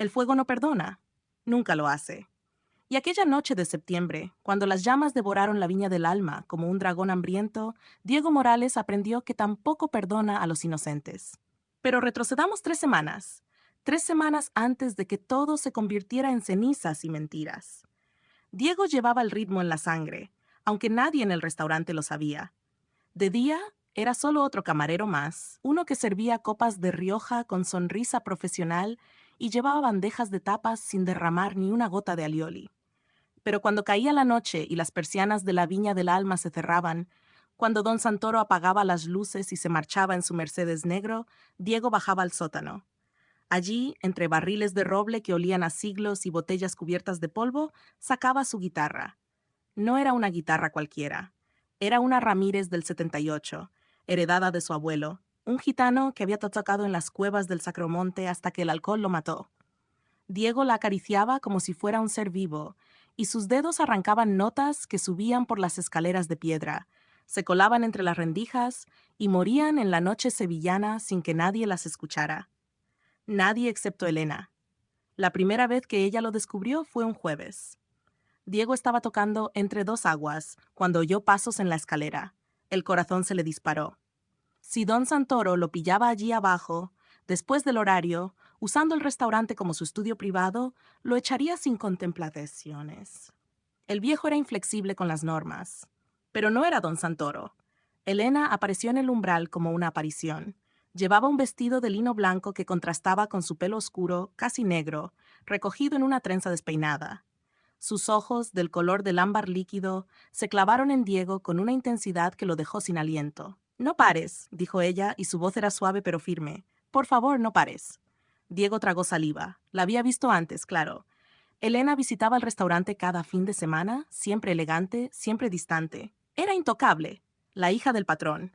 El fuego no perdona. Nunca lo hace. Y aquella noche de septiembre, cuando las llamas devoraron la viña del alma como un dragón hambriento, Diego Morales aprendió que tampoco perdona a los inocentes. Pero retrocedamos 3 semanas. 3 semanas antes de que todo se convirtiera en cenizas y mentiras. Diego llevaba el ritmo en la sangre, aunque nadie en el restaurante lo sabía. De día, era solo otro camarero más, uno que servía copas de Rioja con sonrisa profesional y llevaba bandejas de tapas sin derramar ni una gota de alioli. Pero cuando caía la noche y las persianas de la viña del alma se cerraban, cuando don Santoro apagaba las luces y se marchaba en su Mercedes negro, Diego bajaba al sótano. Allí, entre barriles de roble que olían a siglos y botellas cubiertas de polvo, sacaba su guitarra. No era una guitarra cualquiera. Era una Ramírez del 78, heredada de su abuelo, un gitano que había tocado en las cuevas del Sacromonte hasta que el alcohol lo mató. Diego la acariciaba como si fuera un ser vivo, y sus dedos arrancaban notas que subían por las escaleras de piedra, se colaban entre las rendijas y morían en la noche sevillana sin que nadie las escuchara. Nadie excepto Elena. La primera vez que ella lo descubrió fue un jueves. Diego estaba tocando Entre dos aguas cuando oyó pasos en la escalera. El corazón se le disparó. Si don Santoro lo pillaba allí abajo, después del horario, usando el restaurante como su estudio privado, lo echaría sin contemplaciones. El viejo era inflexible con las normas. Pero no era don Santoro. Elena apareció en el umbral como una aparición. Llevaba un vestido de lino blanco que contrastaba con su pelo oscuro, casi negro, recogido en una trenza despeinada. Sus ojos, del color del ámbar líquido, se clavaron en Diego con una intensidad que lo dejó sin aliento. No pares, dijo ella, y su voz era suave pero firme. Por favor, no pares. Diego tragó saliva. La había visto antes, claro. Elena visitaba el restaurante cada fin de semana, siempre elegante, siempre distante. Era intocable, la hija del patrón.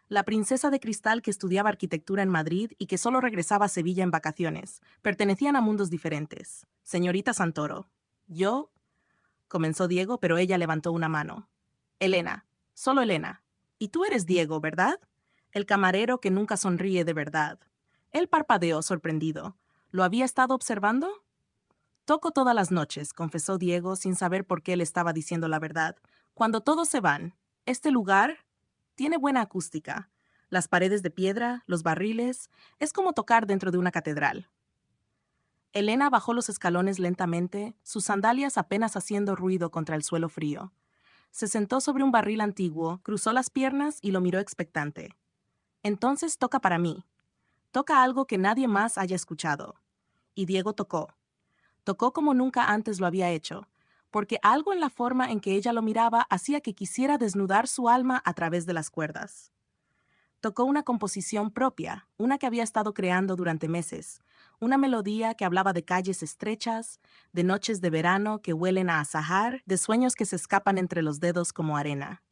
La princesa de cristal que estudiaba arquitectura en Madrid y que solo regresaba a Sevilla en vacaciones. Pertenecían a mundos diferentes. Señorita Santoro. Yo, comenzó Diego, pero ella levantó una mano. Elena, solo Elena. Y tú eres Diego, ¿verdad? El camarero que nunca sonríe de verdad. Él parpadeó, sorprendido. ¿Lo había estado observando? Toco todas las noches, confesó Diego, sin saber por qué le estaba diciendo la verdad. Cuando todos se van. Este lugar tiene buena acústica. Las paredes de piedra, los barriles, es como tocar dentro de una catedral. Elena bajó los escalones lentamente, sus sandalias apenas haciendo ruido contra el suelo frío. Se sentó sobre un barril antiguo, cruzó las piernas y lo miró expectante. Entonces toca para mí. Toca algo que nadie más haya escuchado. Y Diego tocó. Tocó como nunca antes lo había hecho, porque algo en la forma en que ella lo miraba hacía que quisiera desnudar su alma a través de las cuerdas. Tocó una composición propia, una que había estado creando durante meses, una melodía que hablaba de calles estrechas, de noches de verano que huelen a azahar, de sueños que se escapan entre los dedos como arena.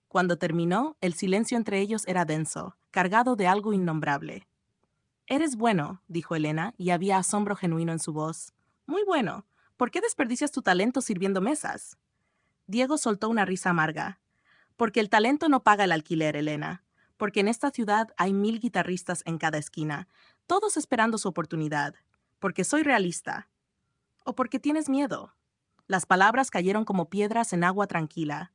Cuando terminó, el silencio entre ellos era denso, cargado de algo innombrable. Eres bueno, dijo Elena, y había asombro genuino en su voz. Muy bueno. ¿Por qué desperdicias tu talento sirviendo mesas? Diego soltó una risa amarga. Porque el talento no paga el alquiler, Elena. Porque en esta ciudad hay 1000 guitarristas en cada esquina, todos esperando su oportunidad. Porque soy realista. O porque tienes miedo. Las palabras cayeron como piedras en agua tranquila.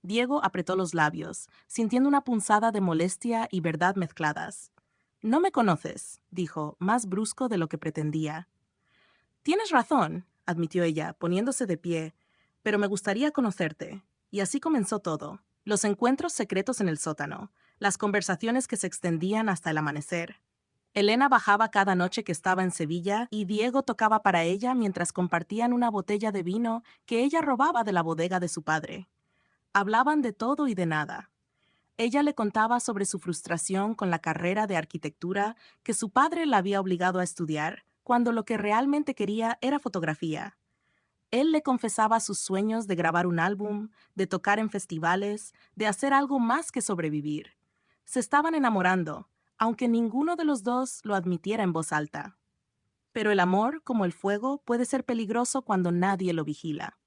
Diego apretó los labios, sintiendo una punzada de molestia y verdad mezcladas. No me conoces, dijo, más brusco de lo que pretendía. Tienes razón, admitió ella, poniéndose de pie, pero me gustaría conocerte. Y así comenzó todo. Los encuentros secretos en el sótano, las conversaciones que se extendían hasta el amanecer. Elena bajaba cada noche que estaba en Sevilla y Diego tocaba para ella mientras compartían una botella de vino que ella robaba de la bodega de su padre. Hablaban de todo y de nada. Ella le contaba sobre su frustración con la carrera de arquitectura que su padre la había obligado a estudiar, cuando lo que realmente quería era fotografía. Él le confesaba sus sueños de grabar un álbum, de tocar en festivales, de hacer algo más que sobrevivir. Se estaban enamorando, aunque ninguno de los dos lo admitiera en voz alta. Pero el amor, como el fuego, puede ser peligroso cuando nadie lo vigila.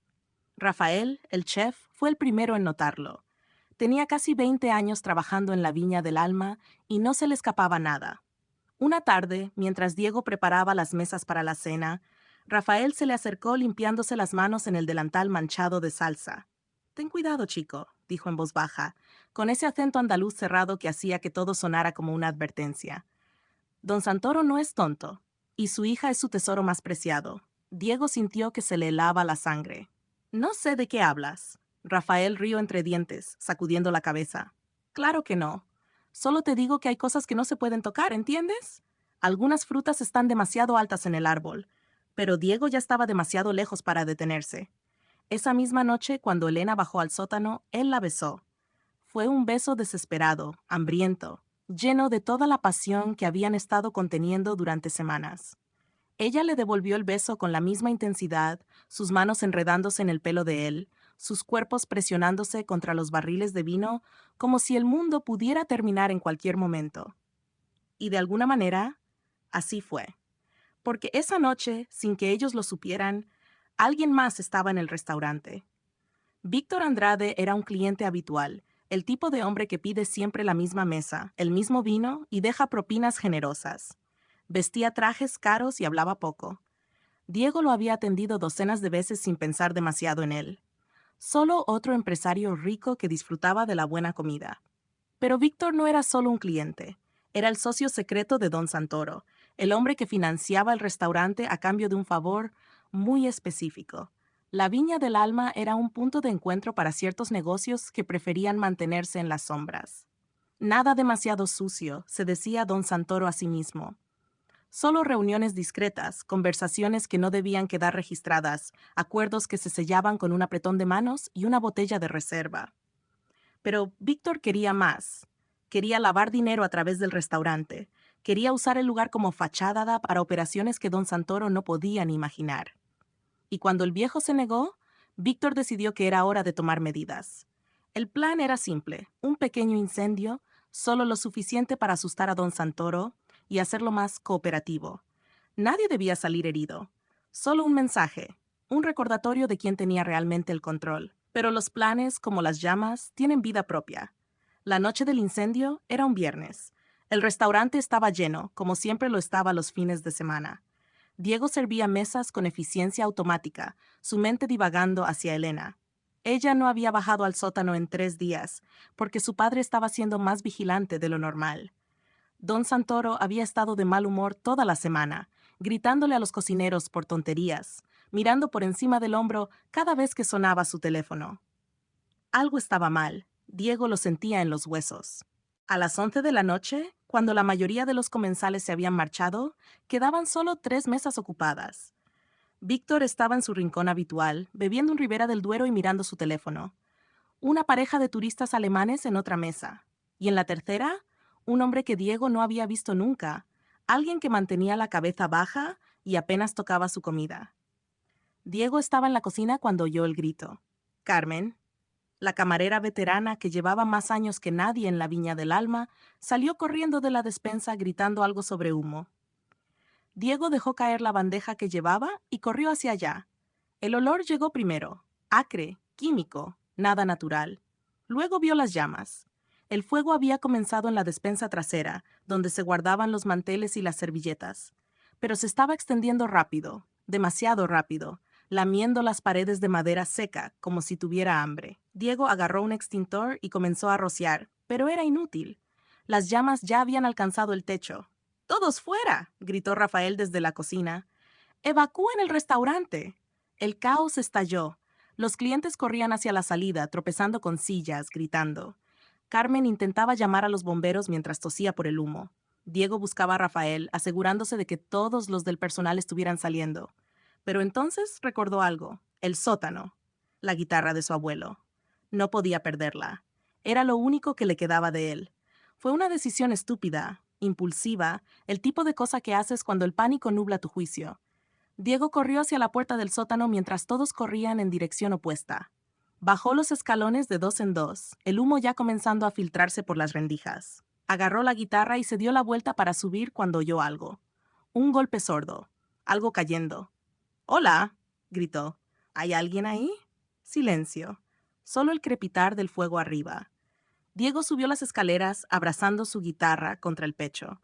Rafael, el chef, fue el primero en notarlo. Tenía casi 20 años trabajando en la viña del alma y no se le escapaba nada. Una tarde, mientras Diego preparaba las mesas para la cena, Rafael se le acercó limpiándose las manos en el delantal manchado de salsa. Ten cuidado, chico, dijo en voz baja, con ese acento andaluz cerrado que hacía que todo sonara como una advertencia. Don Santoro no es tonto, y su hija es su tesoro más preciado. Diego sintió que se le helaba la sangre. No sé de qué hablas. Rafael rió entre dientes, sacudiendo la cabeza. Claro que no. Solo te digo que hay cosas que no se pueden tocar, ¿entiendes? Algunas frutas están demasiado altas en el árbol, pero Diego ya estaba demasiado lejos para detenerse. Esa misma noche, cuando Elena bajó al sótano, él la besó. Fue un beso desesperado, hambriento, lleno de toda la pasión que habían estado conteniendo durante semanas. Ella le devolvió el beso con la misma intensidad, sus manos enredándose en el pelo de él, sus cuerpos presionándose contra los barriles de vino, como si el mundo pudiera terminar en cualquier momento. Y de alguna manera, así fue. Porque esa noche, sin que ellos lo supieran, alguien más estaba en el restaurante. Víctor Andrade era un cliente habitual, el tipo de hombre que pide siempre la misma mesa, el mismo vino y deja propinas generosas. Vestía trajes caros y hablaba poco. Diego lo había atendido docenas de veces sin pensar demasiado en él. Solo otro empresario rico que disfrutaba de la buena comida. Pero Víctor no era solo un cliente. Era el socio secreto de Don Santoro, el hombre que financiaba el restaurante a cambio de un favor muy específico. La Viña del Alma era un punto de encuentro para ciertos negocios que preferían mantenerse en las sombras. Nada demasiado sucio, se decía Don Santoro a sí mismo. Solo reuniones discretas, conversaciones que no debían quedar registradas, acuerdos que se sellaban con un apretón de manos y una botella de reserva. Pero Víctor quería más. Quería lavar dinero a través del restaurante. Quería usar el lugar como fachada para operaciones que Don Santoro no podía ni imaginar. Y cuando el viejo se negó, Víctor decidió que era hora de tomar medidas. El plan era simple, un pequeño incendio, solo lo suficiente para asustar a Don Santoro y hacerlo más cooperativo. Nadie debía salir herido. Solo un mensaje, un recordatorio de quién tenía realmente el control. Pero los planes, como las llamas, tienen vida propia. La noche del incendio era un viernes. El restaurante estaba lleno, como siempre lo estaba los fines de semana. Diego servía mesas con eficiencia automática, su mente divagando hacia Elena. Ella no había bajado al sótano en 3 días, porque su padre estaba siendo más vigilante de lo normal. Don Santoro había estado de mal humor toda la semana, gritándole a los cocineros por tonterías, mirando por encima del hombro cada vez que sonaba su teléfono. Algo estaba mal. Diego lo sentía en los huesos. A las 11 de la noche, cuando la mayoría de los comensales se habían marchado, quedaban solo 3 mesas ocupadas. Víctor estaba en su rincón habitual, bebiendo un Ribera del Duero y mirando su teléfono. Una pareja de turistas alemanes en otra mesa. Y en la tercera, un hombre que Diego no había visto nunca, alguien que mantenía la cabeza baja y apenas tocaba su comida. Diego estaba en la cocina cuando oyó el grito. Carmen, la camarera veterana que llevaba más años que nadie en la Viña del Alma, salió corriendo de la despensa gritando algo sobre humo. Diego dejó caer la bandeja que llevaba y corrió hacia allá. El olor llegó primero, acre, químico, nada natural. Luego vio las llamas. El fuego había comenzado en la despensa trasera, donde se guardaban los manteles y las servilletas. Pero se estaba extendiendo rápido, demasiado rápido, lamiendo las paredes de madera seca, como si tuviera hambre. Diego agarró un extintor y comenzó a rociar, pero era inútil. Las llamas ya habían alcanzado el techo. ¡Todos fuera!, gritó Rafael desde la cocina. ¡Evacúen el restaurante! El caos estalló. Los clientes corrían hacia la salida, tropezando con sillas, gritando. Carmen intentaba llamar a los bomberos mientras tosía por el humo. Diego buscaba a Rafael, asegurándose de que todos los del personal estuvieran saliendo. Pero entonces recordó algo: el sótano, la guitarra de su abuelo. No podía perderla. Era lo único que le quedaba de él. Fue una decisión estúpida, impulsiva, el tipo de cosa que haces cuando el pánico nubla tu juicio. Diego corrió hacia la puerta del sótano mientras todos corrían en dirección opuesta. Bajó los escalones de 2 en 2, el humo ya comenzando a filtrarse por las rendijas. Agarró la guitarra y se dio la vuelta para subir cuando oyó algo. Un golpe sordo. Algo cayendo. «¡Hola!», gritó. «¿Hay alguien ahí?». Silencio. Solo el crepitar del fuego arriba. Diego subió las escaleras, abrazando su guitarra contra el pecho.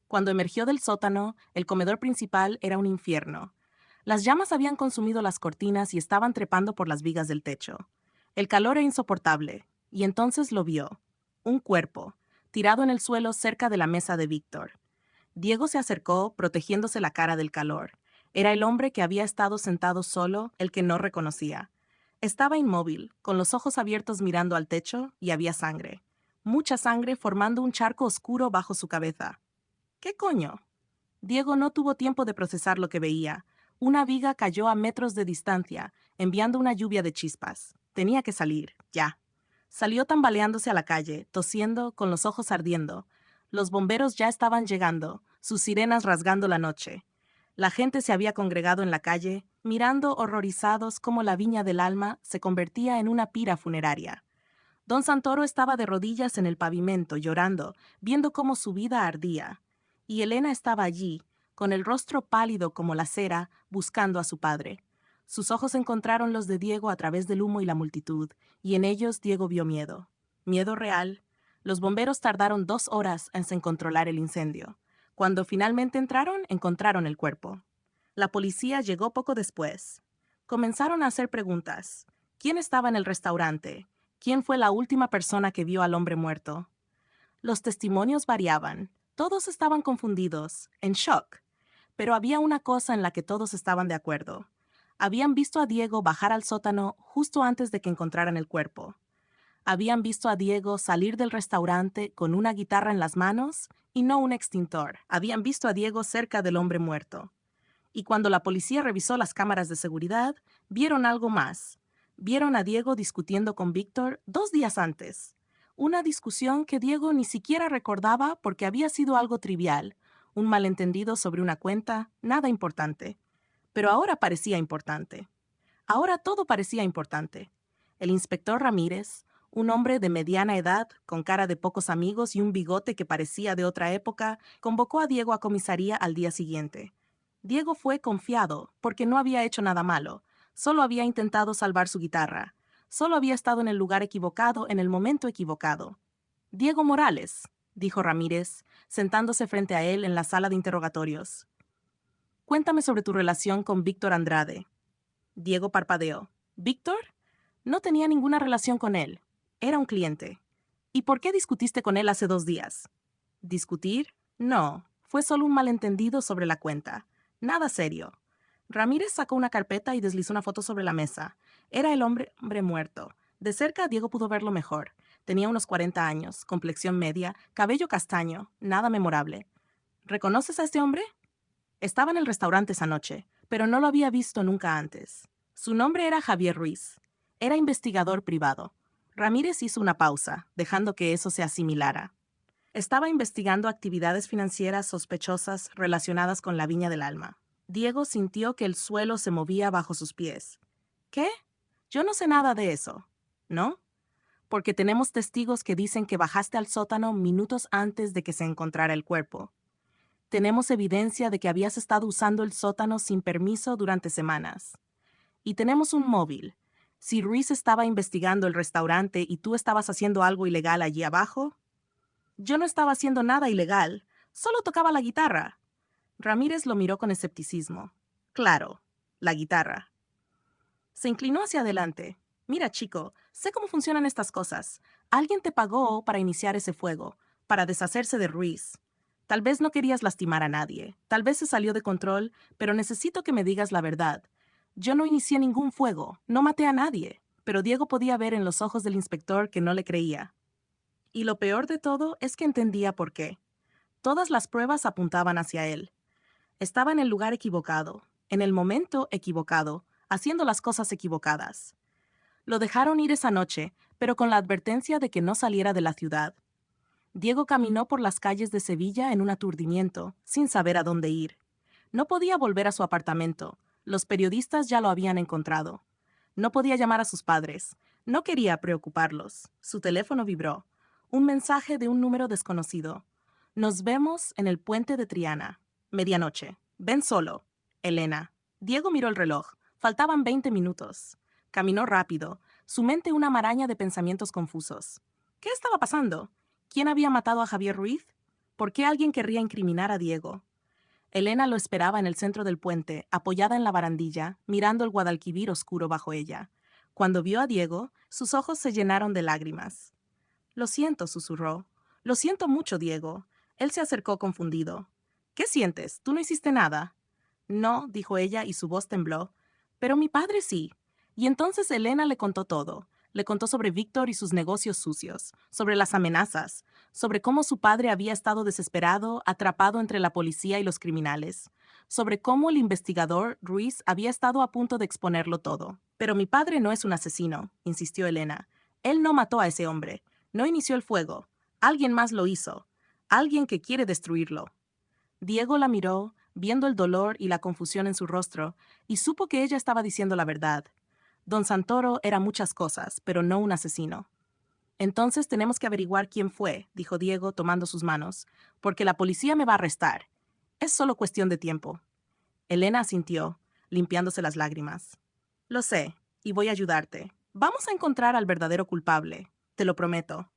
Cuando emergió del sótano, el comedor principal era un infierno. Las llamas habían consumido las cortinas y estaban trepando por las vigas del techo. El calor era insoportable, y entonces lo vio. Un cuerpo, tirado en el suelo cerca de la mesa de Víctor. Diego se acercó, protegiéndose la cara del calor. Era el hombre que había estado sentado solo, el que no reconocía. Estaba inmóvil, con los ojos abiertos mirando al techo, y había sangre. Mucha sangre formando un charco oscuro bajo su cabeza. ¿Qué coño? Diego no tuvo tiempo de procesar lo que veía. Una viga cayó a metros de distancia, enviando una lluvia de chispas. Tenía que salir, ya. Salió tambaleándose a la calle, tosiendo, con los ojos ardiendo. Los bomberos ya estaban llegando, sus sirenas rasgando la noche. La gente se había congregado en la calle, mirando horrorizados cómo la viña del alma se convertía en una pira funeraria. Don Santoro estaba de rodillas en el pavimento, llorando, viendo cómo su vida ardía. Y Elena estaba allí, con el rostro pálido como la cera, buscando a su padre. Sus ojos encontraron los de Diego a través del humo y la multitud, y en ellos Diego vio miedo. Miedo real. Los bomberos tardaron 2 horas en controlar el incendio. Cuando finalmente encontraron el cuerpo. La policía llegó poco después. Comenzaron a hacer preguntas. ¿Quién estaba en el restaurante? ¿Quién fue la última persona que vio al hombre muerto? Los testimonios variaban. Todos estaban confundidos, en shock. Pero había una cosa en la que todos estaban de acuerdo. Habían visto a Diego bajar al sótano justo antes de que encontraran el cuerpo. Habían visto a Diego salir del restaurante con una guitarra en las manos y no un extintor. Habían visto a Diego cerca del hombre muerto. Y cuando la policía revisó las cámaras de seguridad, vieron algo más. Vieron a Diego discutiendo con Víctor 2 días antes. Una discusión que Diego ni siquiera recordaba porque había sido algo trivial, un malentendido sobre una cuenta, nada importante. Pero ahora parecía importante. Ahora todo parecía importante. El inspector Ramírez, un hombre de mediana edad, con cara de pocos amigos y un bigote que parecía de otra época, convocó a Diego a comisaría al día siguiente. Diego fue confiado, porque no había hecho nada malo, solo había intentado salvar su guitarra, solo había estado en el lugar equivocado en el momento equivocado. Diego Morales, dijo Ramírez, sentándose frente a él en la sala de interrogatorios. Cuéntame sobre tu relación con Víctor Andrade. Diego parpadeó. ¿Víctor? No tenía ninguna relación con él. Era un cliente. ¿Y por qué discutiste con él hace 2 días? ¿Discutir? No, fue solo un malentendido sobre la cuenta. Nada serio. Ramírez sacó una carpeta y deslizó una foto sobre la mesa. Era el hombre muerto. De cerca Diego pudo verlo mejor. Tenía unos 40 años, complexión media, cabello castaño, nada memorable. ¿Reconoces a este hombre? Estaba en el restaurante esa noche, pero no lo había visto nunca antes. Su nombre era Javier Ruiz. Era investigador privado. Ramírez hizo una pausa, dejando que eso se asimilara. Estaba investigando actividades financieras sospechosas relacionadas con la Viña del Alma. Diego sintió que el suelo se movía bajo sus pies. ¿Qué? Yo no sé nada de eso. ¿No? Porque tenemos testigos que dicen que bajaste al sótano minutos antes de que se encontrara el cuerpo. Tenemos evidencia de que habías estado usando el sótano sin permiso durante semanas. Y tenemos un móvil. Si Ruiz estaba investigando el restaurante y tú estabas haciendo algo ilegal allí abajo. Yo no estaba haciendo nada ilegal, solo tocaba la guitarra. Ramírez lo miró con escepticismo. Claro, la guitarra. Se inclinó hacia adelante. Mira, chico, sé cómo funcionan estas cosas. Alguien te pagó para iniciar ese fuego, para deshacerse de Ruiz. Tal vez no querías lastimar a nadie, tal vez se salió de control, pero necesito que me digas la verdad. Yo no inicié ningún fuego, no maté a nadie, pero Diego podía ver en los ojos del inspector que no le creía. Y lo peor de todo es que entendía por qué. Todas las pruebas apuntaban hacia él. Estaba en el lugar equivocado, en el momento equivocado, haciendo las cosas equivocadas. Lo dejaron ir esa noche, pero con la advertencia de que no saliera de la ciudad. Diego caminó por las calles de Sevilla en un aturdimiento, sin saber a dónde ir. No podía volver a su apartamento. Los periodistas ya lo habían encontrado. No podía llamar a sus padres. No quería preocuparlos. Su teléfono vibró. Un mensaje de un número desconocido. Nos vemos en el puente de Triana. Medianoche. Ven solo. Elena. Diego miró el reloj. Faltaban 20 minutos. Caminó rápido, su mente una maraña de pensamientos confusos. ¿Qué estaba pasando? ¿Quién había matado a Javier Ruiz? ¿Por qué alguien querría incriminar a Diego? Elena lo esperaba en el centro del puente, apoyada en la barandilla, mirando el Guadalquivir oscuro bajo ella. Cuando vio a Diego, sus ojos se llenaron de lágrimas. Lo siento, susurró. Lo siento mucho, Diego. Él se acercó confundido. ¿Qué sientes? ¿Tú no hiciste nada? No, dijo ella y su voz tembló. Pero mi padre sí. Y entonces Elena le contó todo. Le contó sobre Víctor y sus negocios sucios, sobre las amenazas, sobre cómo su padre había estado desesperado, atrapado entre la policía y los criminales, sobre cómo el investigador, Ruiz, había estado a punto de exponerlo todo. Pero mi padre no es un asesino, insistió Elena. Él no mató a ese hombre, no inició el fuego. Alguien más lo hizo. Alguien que quiere destruirlo. Diego la miró, viendo el dolor y la confusión en su rostro, y supo que ella estaba diciendo la verdad. Don Santoro era muchas cosas, pero no un asesino. Entonces tenemos que averiguar quién fue, dijo Diego tomando sus manos, porque la policía me va a arrestar. Es solo cuestión de tiempo. Elena asintió, limpiándose las lágrimas. Lo sé, y voy a ayudarte. Vamos a encontrar al verdadero culpable, te lo prometo.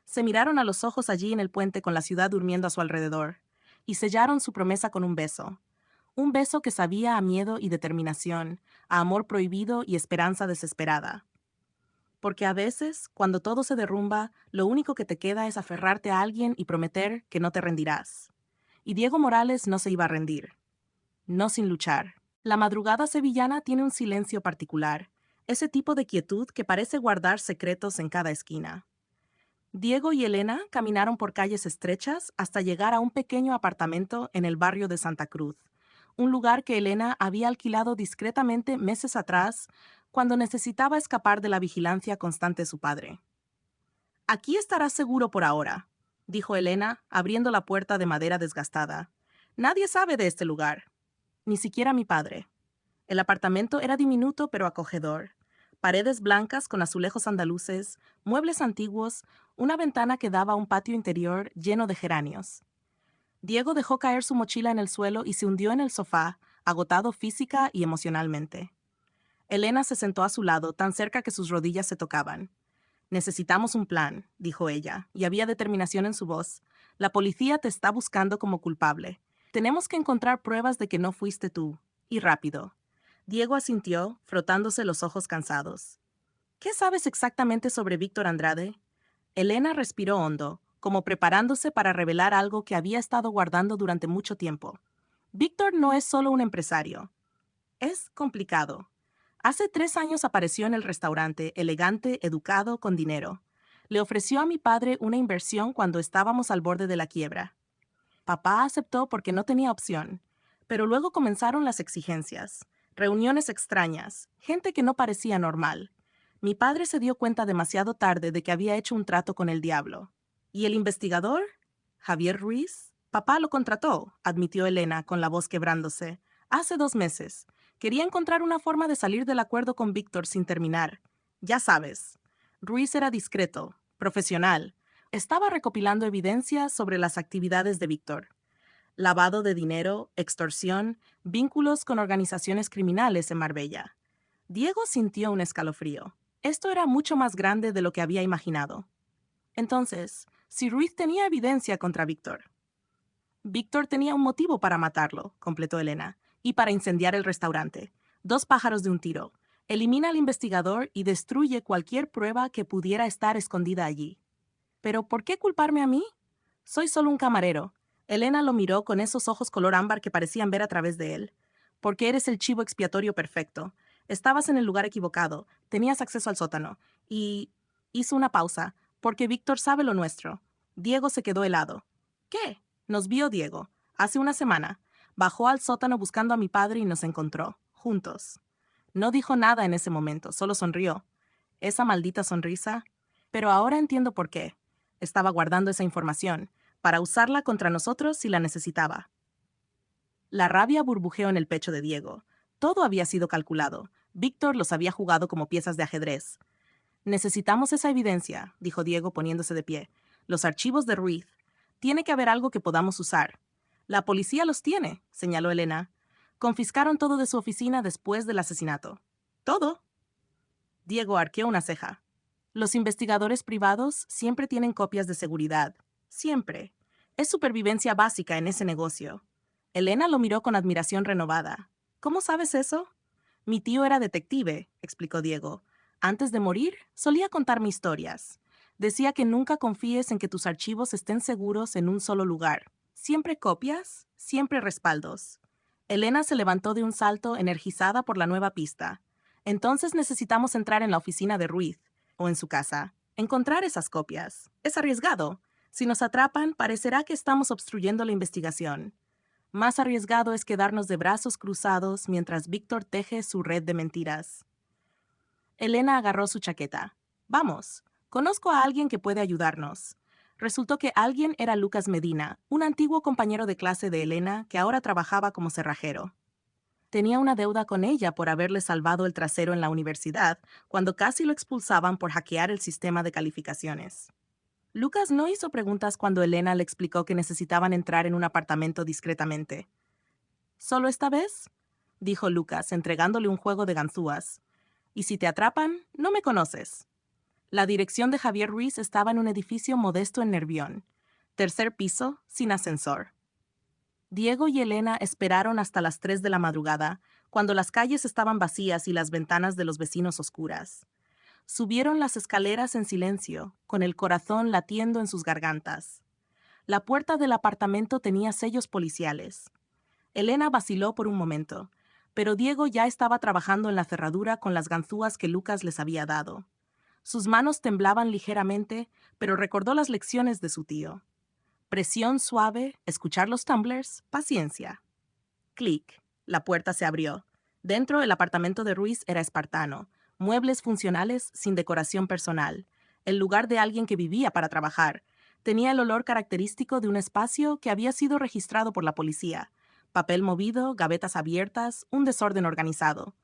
Se miraron a los ojos allí en el puente con la ciudad durmiendo a su alrededor, y sellaron su promesa con un beso que sabía a miedo y determinación, a amor prohibido y esperanza desesperada. Porque a veces, cuando todo se derrumba, lo único que te queda es aferrarte a alguien y prometer que no te rendirás. Y Diego Morales no se iba a rendir. No sin luchar. La madrugada sevillana tiene un silencio particular, ese tipo de quietud que parece guardar secretos en cada esquina. Diego y Elena caminaron por calles estrechas hasta llegar a un pequeño apartamento en el barrio de Santa Cruz, un lugar que Elena había alquilado discretamente meses atrás cuando necesitaba escapar de la vigilancia constante de su padre. Aquí estarás seguro por ahora, dijo Elena, abriendo la puerta de madera desgastada. Nadie sabe de este lugar, ni siquiera mi padre. El apartamento era diminuto pero acogedor. Paredes blancas con azulejos andaluces, muebles antiguos, una ventana que daba a un patio interior lleno de geranios. Diego dejó caer su mochila en el suelo y se hundió en el sofá, agotado física y emocionalmente. Elena se sentó a su lado, tan cerca que sus rodillas se tocaban. Necesitamos un plan, dijo ella, y había determinación en su voz. La policía te está buscando como culpable. Tenemos que encontrar pruebas de que no fuiste tú. Y rápido. Diego asintió, frotándose los ojos cansados. ¿Qué sabes exactamente sobre Víctor Andrade? Elena respiró hondo, como preparándose para revelar algo que había estado guardando durante mucho tiempo. Víctor no es solo un empresario. Es complicado. Hace 3 años apareció en el restaurante, elegante, educado, con dinero. Le ofreció a mi padre una inversión cuando estábamos al borde de la quiebra. Papá aceptó porque no tenía opción, pero luego comenzaron las exigencias, reuniones extrañas, gente que no parecía normal. Mi padre se dio cuenta demasiado tarde de que había hecho un trato con el diablo. ¿Y el investigador? ¿Javier Ruiz? Papá lo contrató, admitió Elena con la voz quebrándose. Hace 2 meses. Quería encontrar una forma de salir del acuerdo con Víctor sin terminar. Ya sabes. Ruiz era discreto, profesional. Estaba recopilando evidencia sobre las actividades de Víctor. Lavado de dinero, extorsión, vínculos con organizaciones criminales en Marbella. Diego sintió un escalofrío. Esto era mucho más grande de lo que había imaginado. Entonces, si Ruiz tenía evidencia contra Víctor. Víctor tenía un motivo para matarlo, completó Elena, y para incendiar el restaurante. 2 pájaros de un tiro. Elimina al investigador y destruye cualquier prueba que pudiera estar escondida allí. ¿Pero por qué culparme a mí? Soy solo un camarero. Elena lo miró con esos ojos color ámbar que parecían ver a través de él. Porque eres el chivo expiatorio perfecto. Estabas en el lugar equivocado, tenías acceso al sótano. Y hizo una pausa, porque Víctor sabe lo nuestro. Diego se quedó helado. ¿Qué? Nos vio Diego. Hace una semana. Bajó al sótano buscando a mi padre y nos encontró, juntos. No dijo nada en ese momento, solo sonrió. Esa maldita sonrisa. Pero ahora entiendo por qué. Estaba guardando esa información, para usarla contra nosotros si la necesitaba. La rabia burbujeó en el pecho de Diego. Todo había sido calculado. Víctor los había jugado como piezas de ajedrez. Necesitamos esa evidencia, dijo Diego poniéndose de pie. Los archivos de Ruiz. Tiene que haber algo que podamos usar. La policía los tiene, señaló Elena. Confiscaron todo de su oficina después del asesinato. ¿Todo? Diego arqueó una ceja. Los investigadores privados siempre tienen copias de seguridad. Siempre. Es supervivencia básica en ese negocio. Elena lo miró con admiración renovada. ¿Cómo sabes eso? Mi tío era detective, explicó Diego. Antes de morir, solía contarme historias. Decía que nunca confíes en que tus archivos estén seguros en un solo lugar. Siempre copias, siempre respaldos. Elena se levantó de un salto energizada por la nueva pista. Entonces necesitamos entrar en la oficina de Ruiz, o en su casa. Encontrar esas copias. Es arriesgado. Si nos atrapan, parecerá que estamos obstruyendo la investigación. Más arriesgado es quedarnos de brazos cruzados mientras Víctor teje su red de mentiras. Elena agarró su chaqueta. Vamos, conozco a alguien que puede ayudarnos. Resultó que alguien era Lucas Medina, un antiguo compañero de clase de Elena que ahora trabajaba como cerrajero. Tenía una deuda con ella por haberle salvado el trasero en la universidad cuando casi lo expulsaban por hackear el sistema de calificaciones. Lucas no hizo preguntas cuando Elena le explicó que necesitaban entrar en un apartamento discretamente. ¿Solo esta vez?, dijo Lucas, entregándole un juego de ganzúas. Y si te atrapan, no me conoces. La dirección de Javier Ruiz estaba en un edificio modesto en Nervión. Tercer piso, sin ascensor. Diego y Elena esperaron hasta las 3 de la madrugada, cuando las calles estaban vacías y las ventanas de los vecinos oscuras. Subieron las escaleras en silencio, con el corazón latiendo en sus gargantas. La puerta del apartamento tenía sellos policiales. Elena vaciló por un momento, pero Diego ya estaba trabajando en la cerradura con las ganzúas que Lucas les había dado. Sus manos temblaban ligeramente, pero recordó las lecciones de su tío. Presión suave, escuchar los tumblers, paciencia. Clic. La puerta se abrió. Dentro, el apartamento de Ruiz era espartano, muebles funcionales sin decoración personal, el lugar de alguien que vivía para trabajar. Tenía el olor característico de un espacio que había sido registrado por la policía. Papel movido, gavetas abiertas, un desorden organizado.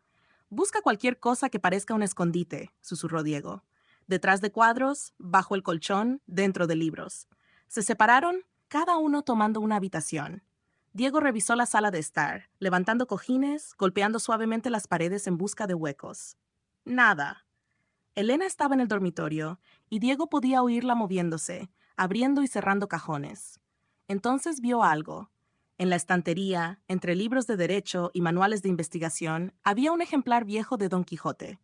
Busca cualquier cosa que parezca un escondite, susurró Diego. Detrás de cuadros, bajo el colchón, dentro de libros. Se separaron, cada uno tomando una habitación. Diego revisó la sala de estar, levantando cojines, golpeando suavemente las paredes en busca de huecos. Nada. Elena estaba en el dormitorio, y Diego podía oírla moviéndose, abriendo y cerrando cajones. Entonces vio algo. En la estantería, entre libros de derecho y manuales de investigación, había un ejemplar viejo de Don Quijote.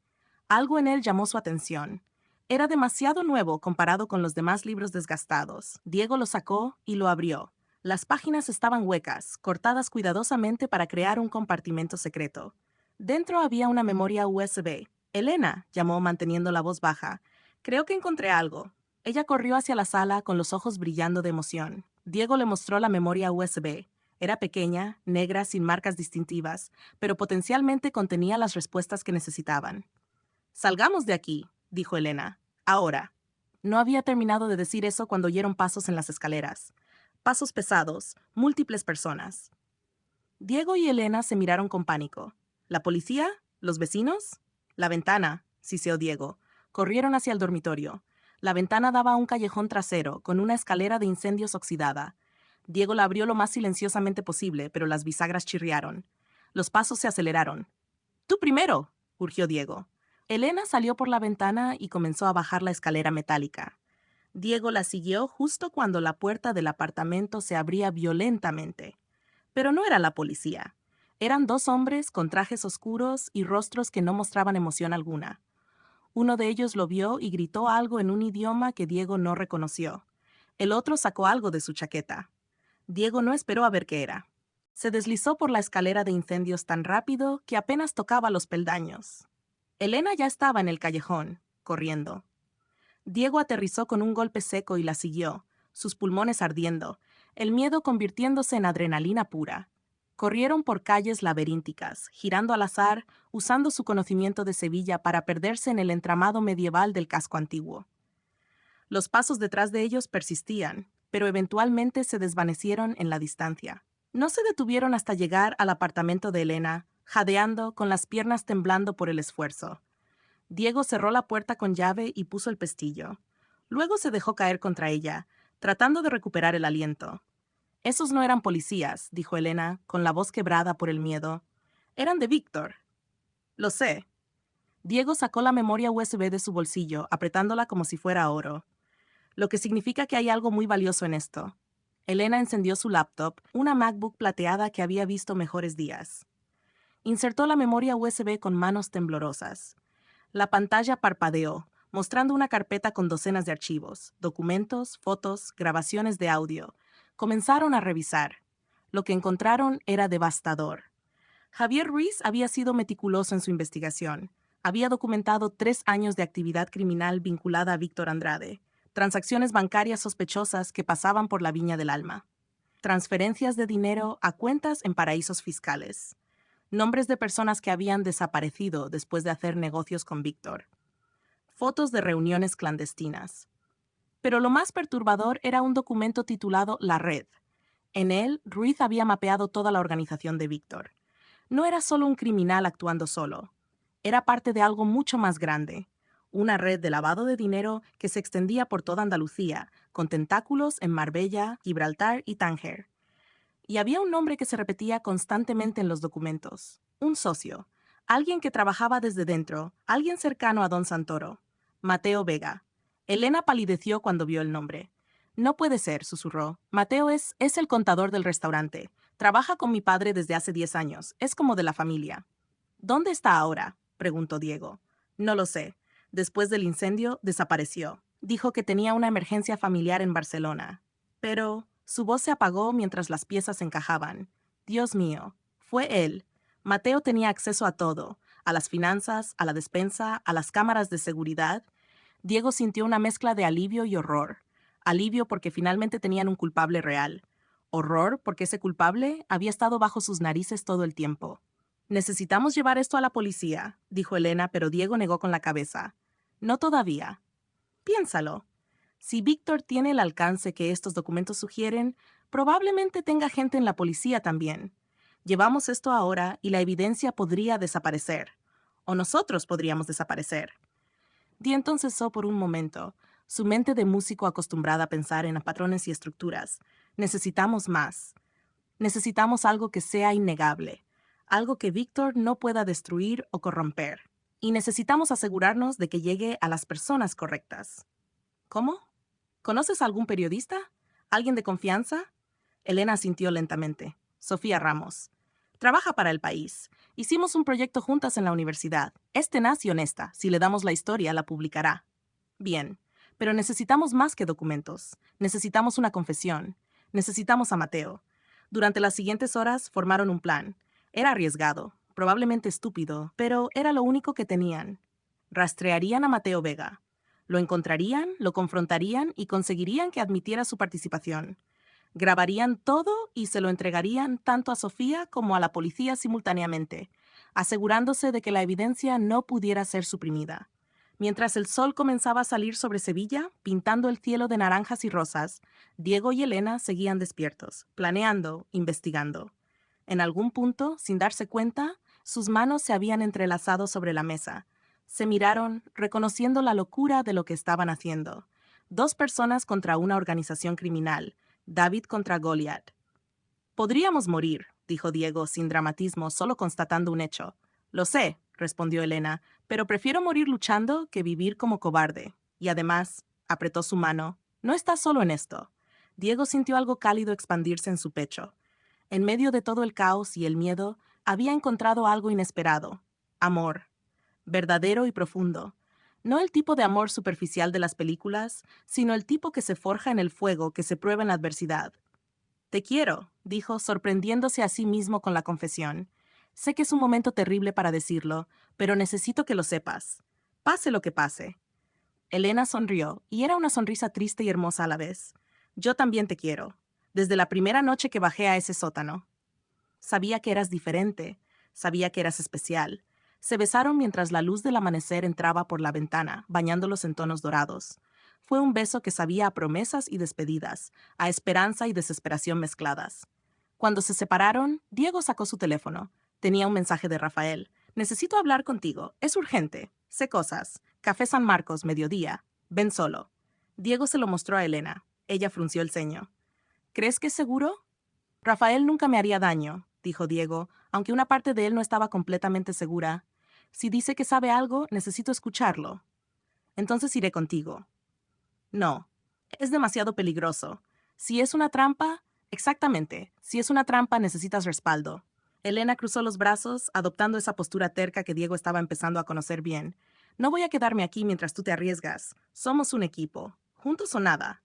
Algo en él llamó su atención. Era demasiado nuevo comparado con los demás libros desgastados. Diego lo sacó y lo abrió. Las páginas estaban huecas, cortadas cuidadosamente para crear un compartimento secreto. Dentro había una memoria USB. Elena, llamó manteniendo la voz baja. Creo que encontré algo. Ella corrió hacia la sala con los ojos brillando de emoción. Diego le mostró la memoria USB. Era pequeña, negra, sin marcas distintivas, pero potencialmente contenía las respuestas que necesitaban. Salgamos de aquí, dijo Elena. Ahora. No había terminado de decir eso cuando oyeron pasos en las escaleras. Pasos pesados, múltiples personas. Diego y Elena se miraron con pánico. ¿La policía? ¿Los vecinos? La ventana, siseó Diego. Corrieron hacia el dormitorio. La ventana daba a un callejón trasero, con una escalera de incendios oxidada. Diego la abrió lo más silenciosamente posible, pero las bisagras chirriaron. Los pasos se aceleraron. ¡Tú primero!, urgió Diego. Elena salió por la ventana y comenzó a bajar la escalera metálica. Diego la siguió justo cuando la puerta del apartamento se abría violentamente. Pero no era la policía. Eran dos hombres con trajes oscuros y rostros que no mostraban emoción alguna. Uno de ellos lo vio y gritó algo en un idioma que Diego no reconoció. El otro sacó algo de su chaqueta. Diego no esperó a ver qué era. Se deslizó por la escalera de incendios tan rápido que apenas tocaba los peldaños. Elena ya estaba en el callejón, corriendo. Diego aterrizó con un golpe seco y la siguió, sus pulmones ardiendo, el miedo convirtiéndose en adrenalina pura. Corrieron por calles laberínticas, girando al azar, usando su conocimiento de Sevilla para perderse en el entramado medieval del casco antiguo. Los pasos detrás de ellos persistían, pero eventualmente se desvanecieron en la distancia. No se detuvieron hasta llegar al apartamento de Elena, jadeando, con las piernas temblando por el esfuerzo. Diego cerró la puerta con llave y puso el pestillo. Luego se dejó caer contra ella, tratando de recuperar el aliento. Esos no eran policías, dijo Elena, con la voz quebrada por el miedo. Eran de Víctor. Lo sé. Diego sacó la memoria USB de su bolsillo, apretándola como si fuera oro. Lo que significa que hay algo muy valioso en esto. Elena encendió su laptop, una MacBook plateada que había visto mejores días. Insertó la memoria USB con manos temblorosas. La pantalla parpadeó, mostrando una carpeta con docenas de archivos, documentos, fotos, grabaciones de audio. Comenzaron a revisar. Lo que encontraron era devastador. Javier Ruiz había sido meticuloso en su investigación. Había documentado 3 años de actividad criminal vinculada a Víctor Andrade, transacciones bancarias sospechosas que pasaban por la Viña del Alma, transferencias de dinero a cuentas en paraísos fiscales, nombres de personas que habían desaparecido después de hacer negocios con Víctor, fotos de reuniones clandestinas. Pero lo más perturbador era un documento titulado La Red. En él, Ruiz había mapeado toda la organización de Víctor. No era solo un criminal actuando solo. Era parte de algo mucho más grande. Una red de lavado de dinero que se extendía por toda Andalucía, con tentáculos en Marbella, Gibraltar y Tánger. Y había un nombre que se repetía constantemente en los documentos. Un socio. Alguien que trabajaba desde dentro. Alguien cercano a don Santoro. Mateo Vega. Elena palideció cuando vio el nombre. No puede ser, susurró. Mateo es el contador del restaurante. Trabaja con mi padre desde hace 10 años. Es como de la familia. ¿Dónde está ahora?, preguntó Diego. No lo sé. Después del incendio, desapareció. Dijo que tenía una emergencia familiar en Barcelona. Pero su voz se apagó mientras las piezas encajaban. Dios mío, fue él. Mateo tenía acceso a todo, a las finanzas, a la despensa, a las cámaras de seguridad. Diego sintió una mezcla de alivio y horror. Alivio porque finalmente tenían un culpable real. Horror porque ese culpable había estado bajo sus narices todo el tiempo. Necesitamos llevar esto a la policía, dijo Elena, pero Diego negó con la cabeza. No todavía. Piénsalo. Si Víctor tiene el alcance que estos documentos sugieren, probablemente tenga gente en la policía también. Llevamos esto ahora y la evidencia podría desaparecer. O nosotros podríamos desaparecer. Dienton cesó por un momento, su mente de músico acostumbrada a pensar en patrones y estructuras. Necesitamos más. Necesitamos algo que sea innegable, algo que Víctor no pueda destruir o corromper. Y necesitamos asegurarnos de que llegue a las personas correctas. ¿Cómo? ¿Conoces a algún periodista? ¿Alguien de confianza? Elena asintió lentamente. Sofía Ramos. Trabaja para El País. Hicimos un proyecto juntas en la universidad. Es tenaz y honesta. Si le damos la historia, la publicará. Bien, pero necesitamos más que documentos. Necesitamos una confesión. Necesitamos a Mateo. Durante las siguientes horas formaron un plan. Era arriesgado, probablemente estúpido, pero era lo único que tenían. Rastrearían a Mateo Vega. Lo encontrarían, lo confrontarían y conseguirían que admitiera su participación. Grabarían todo y se lo entregarían tanto a Sofía como a la policía simultáneamente, asegurándose de que la evidencia no pudiera ser suprimida. Mientras el sol comenzaba a salir sobre Sevilla, pintando el cielo de naranjas y rosas, Diego y Elena seguían despiertos, planeando, investigando. En algún punto, sin darse cuenta, sus manos se habían entrelazado sobre la mesa. Se miraron, reconociendo la locura de lo que estaban haciendo. 2 personas contra una organización criminal, David contra Goliat. Podríamos morir, dijo Diego sin dramatismo, solo constatando un hecho. Lo sé, respondió Elena, pero prefiero morir luchando que vivir como cobarde. Y además, apretó su mano, no estás solo en esto. Diego sintió algo cálido expandirse en su pecho. En medio de todo el caos y el miedo, había encontrado algo inesperado. Amor. Verdadero y profundo. No el tipo de amor superficial de las películas, sino el tipo que se forja en el fuego, que se prueba en la adversidad. Te quiero, dijo, sorprendiéndose a sí mismo con la confesión. Sé que es un momento terrible para decirlo, pero necesito que lo sepas. Pase lo que pase. Elena sonrió, y era una sonrisa triste y hermosa a la vez. Yo también te quiero. Desde la primera noche que bajé a ese sótano. Sabía que eras diferente, sabía que eras especial. Se besaron mientras la luz del amanecer entraba por la ventana, bañándolos en tonos dorados. Fue un beso que sabía a promesas y despedidas, a esperanza y desesperación mezcladas. Cuando se separaron, Diego sacó su teléfono. Tenía un mensaje de Rafael. Necesito hablar contigo. Es urgente. Sé cosas. Café San Marcos, mediodía. Ven solo. Diego se lo mostró a Elena. Ella frunció el ceño. ¿Crees que es seguro? Rafael nunca me haría daño, dijo Diego, aunque una parte de él no estaba completamente segura. Si dice que sabe algo, necesito escucharlo. Entonces iré contigo. No, es demasiado peligroso. Si es una trampa, exactamente, si es una trampa necesitas respaldo. Elena cruzó los brazos, adoptando esa postura terca que Diego estaba empezando a conocer bien. No voy a quedarme aquí mientras tú te arriesgas. Somos un equipo. Juntos o nada.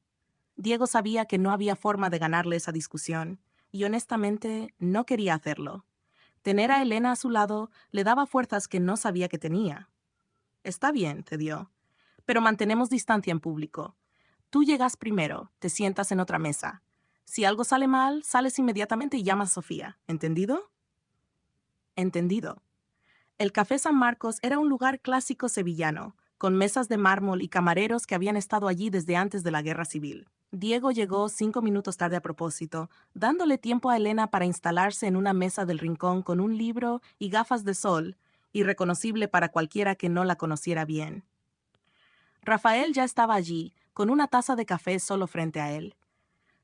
Diego sabía que no había forma de ganarle esa discusión, y honestamente no quería hacerlo. Tener a Elena a su lado le daba fuerzas que no sabía que tenía. Está bien, cedió, pero mantenemos distancia en público. Tú llegas primero, te sientas en otra mesa. Si algo sale mal, sales inmediatamente y llamas a Sofía. ¿Entendido? Entendido. El Café San Marcos era un lugar clásico sevillano, con mesas de mármol y camareros que habían estado allí desde antes de la Guerra Civil. Diego llegó 5 minutos tarde a propósito, dándole tiempo a Elena para instalarse en una mesa del rincón con un libro y gafas de sol, irreconocible para cualquiera que no la conociera bien. Rafael ya estaba allí, con una taza de café solo frente a él.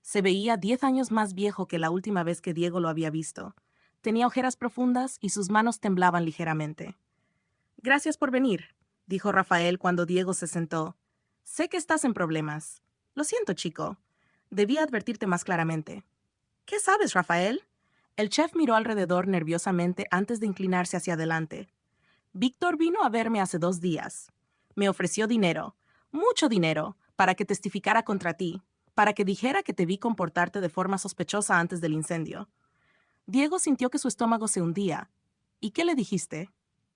Se veía 10 años más viejo que la última vez que Diego lo había visto. Tenía ojeras profundas y sus manos temblaban ligeramente. Gracias por venir, dijo Rafael cuando Diego se sentó. Sé que estás en problemas. Lo siento, chico. Debía advertirte más claramente. ¿Qué sabes, Rafael? El chef miró alrededor nerviosamente antes de inclinarse hacia adelante. Víctor vino a verme hace 2 días. Me ofreció dinero, mucho dinero, para que testificara contra ti, para que dijera que te vi comportarte de forma sospechosa antes del incendio. Diego sintió que su estómago se hundía. ¿Y qué le dijiste?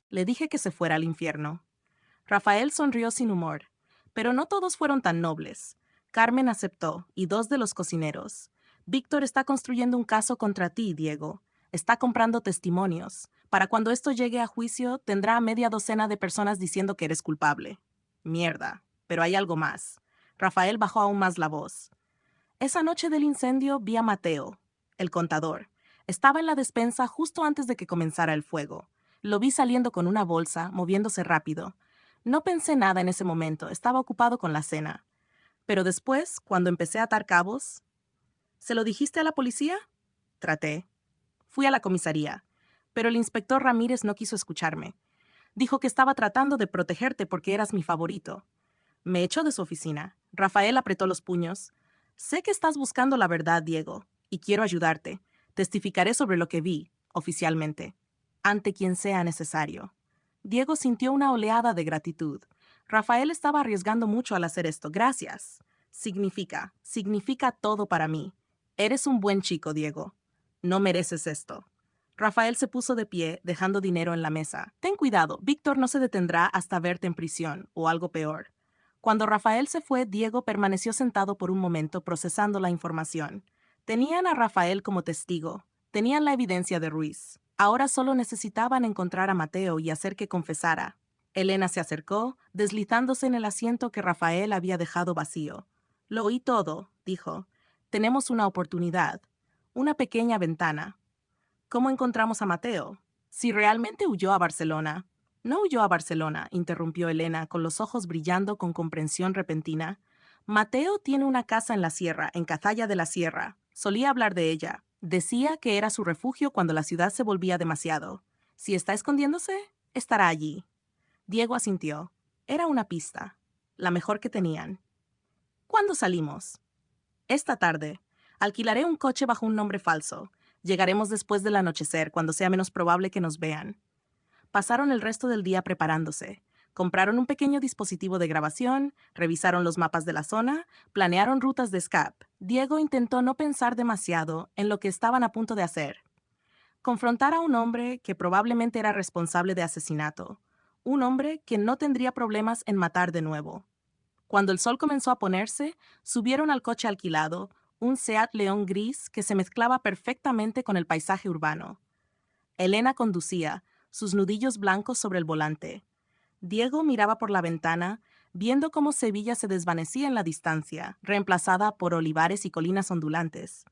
Le dije que se fuera al infierno. Rafael sonrió sin humor. Pero no todos fueron tan nobles. Carmen aceptó, y 2 de los cocineros. Víctor está construyendo un caso contra ti, Diego. Está comprando testimonios. Para cuando esto llegue a juicio, tendrá a media docena de personas diciendo que eres culpable. Mierda. Pero hay algo más. Rafael bajó aún más la voz. Esa noche del incendio vi a Mateo, el contador. Estaba en la despensa justo antes de que comenzara el fuego. Lo vi saliendo con una bolsa, moviéndose rápido. No pensé nada en ese momento, estaba ocupado con la cena. Pero después, cuando empecé a atar cabos... ¿Se lo dijiste a la policía? Traté. Fui a la comisaría, pero el inspector Ramírez no quiso escucharme. Dijo que estaba tratando de protegerte porque eras mi favorito. Me echó de su oficina. Rafael apretó los puños. Sé que estás buscando la verdad, Diego, y quiero ayudarte. Testificaré sobre lo que vi, oficialmente, ante quien sea necesario. Diego sintió una oleada de gratitud. Rafael estaba arriesgando mucho al hacer esto. Gracias. Significa todo para mí. Eres un buen chico, Diego. No mereces esto. Rafael se puso de pie, dejando dinero en la mesa. Ten cuidado, Víctor no se detendrá hasta verte en prisión, o algo peor. Cuando Rafael se fue, Diego permaneció sentado por un momento procesando la información. Tenían a Rafael como testigo. Tenían la evidencia de Ruiz. Ahora solo necesitaban encontrar a Mateo y hacer que confesara. Elena se acercó, deslizándose en el asiento que Rafael había dejado vacío. Lo oí todo, dijo. Tenemos una oportunidad. Una pequeña ventana. ¿Cómo encontramos a Mateo? Si realmente huyó a Barcelona. No huyó a Barcelona, interrumpió Elena, con los ojos brillando con comprensión repentina. Mateo tiene una casa en la sierra, en Cazalla de la Sierra. Solía hablar de ella. Decía que era su refugio cuando la ciudad se volvía demasiado. Si está escondiéndose, estará allí. Diego asintió. Era una pista. La mejor que tenían. ¿Cuándo salimos? Esta tarde. Alquilaré un coche bajo un nombre falso. Llegaremos después del anochecer, cuando sea menos probable que nos vean. Pasaron el resto del día preparándose. Compraron un pequeño dispositivo de grabación, revisaron los mapas de la zona, planearon rutas de escape. Diego intentó no pensar demasiado en lo que estaban a punto de hacer. Confrontar a un hombre que probablemente era responsable de asesinato. Un hombre que no tendría problemas en matar de nuevo. Cuando el sol comenzó a ponerse, subieron al coche alquilado, un Seat León gris que se mezclaba perfectamente con el paisaje urbano. Elena conducía, sus nudillos blancos sobre el volante. Diego miraba por la ventana, viendo cómo Sevilla se desvanecía en la distancia, reemplazada por olivares y colinas ondulantes.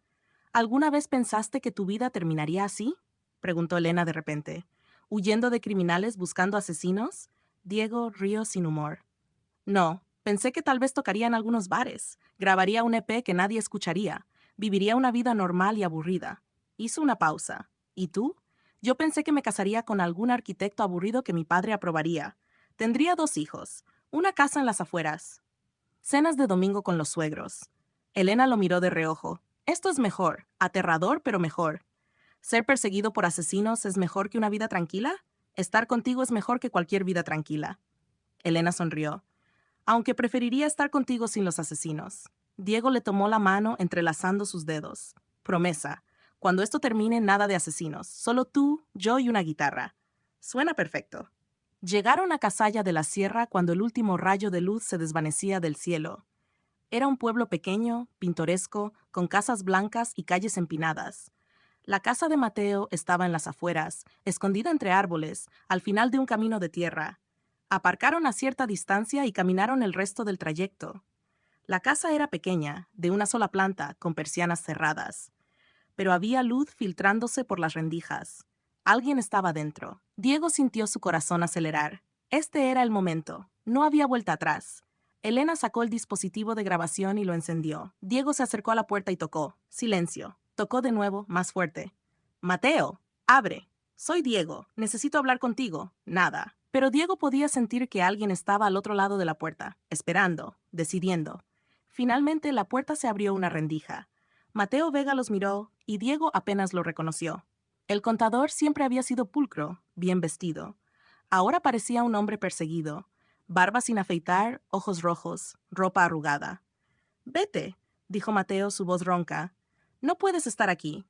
¿Alguna vez pensaste que tu vida terminaría así? Preguntó Elena de repente. ¿Huyendo de criminales buscando asesinos? Diego rió sin humor. No, pensé que tal vez tocaría en algunos bares, grabaría un EP que nadie escucharía, viviría una vida normal y aburrida. Hizo una pausa. ¿Y tú? Yo pensé que me casaría con algún arquitecto aburrido que mi padre aprobaría. Tendría 2 hijos, una casa en las afueras. Cenas de domingo con los suegros. Elena lo miró de reojo. Esto es mejor, aterrador, pero mejor. ¿Ser perseguido por asesinos es mejor que una vida tranquila? Estar contigo es mejor que cualquier vida tranquila. Elena sonrió. Aunque preferiría estar contigo sin los asesinos. Diego le tomó la mano entrelazando sus dedos. Promesa. Cuando esto termine, nada de asesinos. Solo tú, yo y una guitarra. Suena perfecto. Llegaron a Casalla de la Sierra cuando el último rayo de luz se desvanecía del cielo. Era un pueblo pequeño, pintoresco, con casas blancas y calles empinadas. La casa de Mateo estaba en las afueras, escondida entre árboles, al final de un camino de tierra. Aparcaron a cierta distancia y caminaron el resto del trayecto. La casa era pequeña, de una sola planta, con persianas cerradas. Pero había luz filtrándose por las rendijas. Alguien estaba dentro. Diego sintió su corazón acelerar. Este era el momento. No había vuelta atrás. Elena sacó el dispositivo de grabación y lo encendió. Diego se acercó a la puerta y tocó. Silencio. Tocó de nuevo, más fuerte. Mateo, abre. Soy Diego. Necesito hablar contigo. Nada. Pero Diego podía sentir que alguien estaba al otro lado de la puerta, esperando, decidiendo. Finalmente la puerta se abrió una rendija. Mateo Vega los miró y Diego apenas lo reconoció. El contador siempre había sido pulcro, bien vestido. Ahora parecía un hombre perseguido. Barba sin afeitar, ojos rojos, ropa arrugada. Vete, dijo Mateo, su voz ronca. No puedes estar aquí.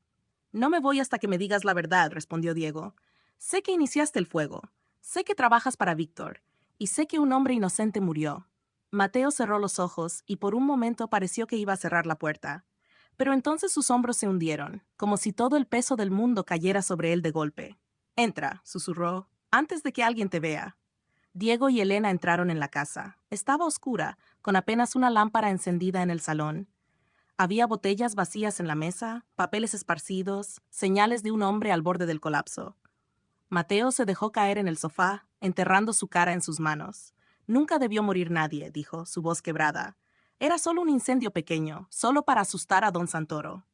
No me voy hasta que me digas la verdad, respondió Diego. Sé que iniciaste el fuego. Sé que trabajas para Víctor. Y sé que un hombre inocente murió. Mateo cerró los ojos y por un momento pareció que iba a cerrar la puerta. Pero entonces sus hombros se hundieron, como si todo el peso del mundo cayera sobre él de golpe. Entra, susurró, antes de que alguien te vea. Diego y Elena entraron en la casa. Estaba oscura, con apenas una lámpara encendida en el salón. Había botellas vacías en la mesa, papeles esparcidos, señales de un hombre al borde del colapso. Mateo se dejó caer en el sofá, enterrando su cara en sus manos. Nunca debió morir nadie, dijo, su voz quebrada. Era solo un incendio pequeño, solo para asustar a don Santoro.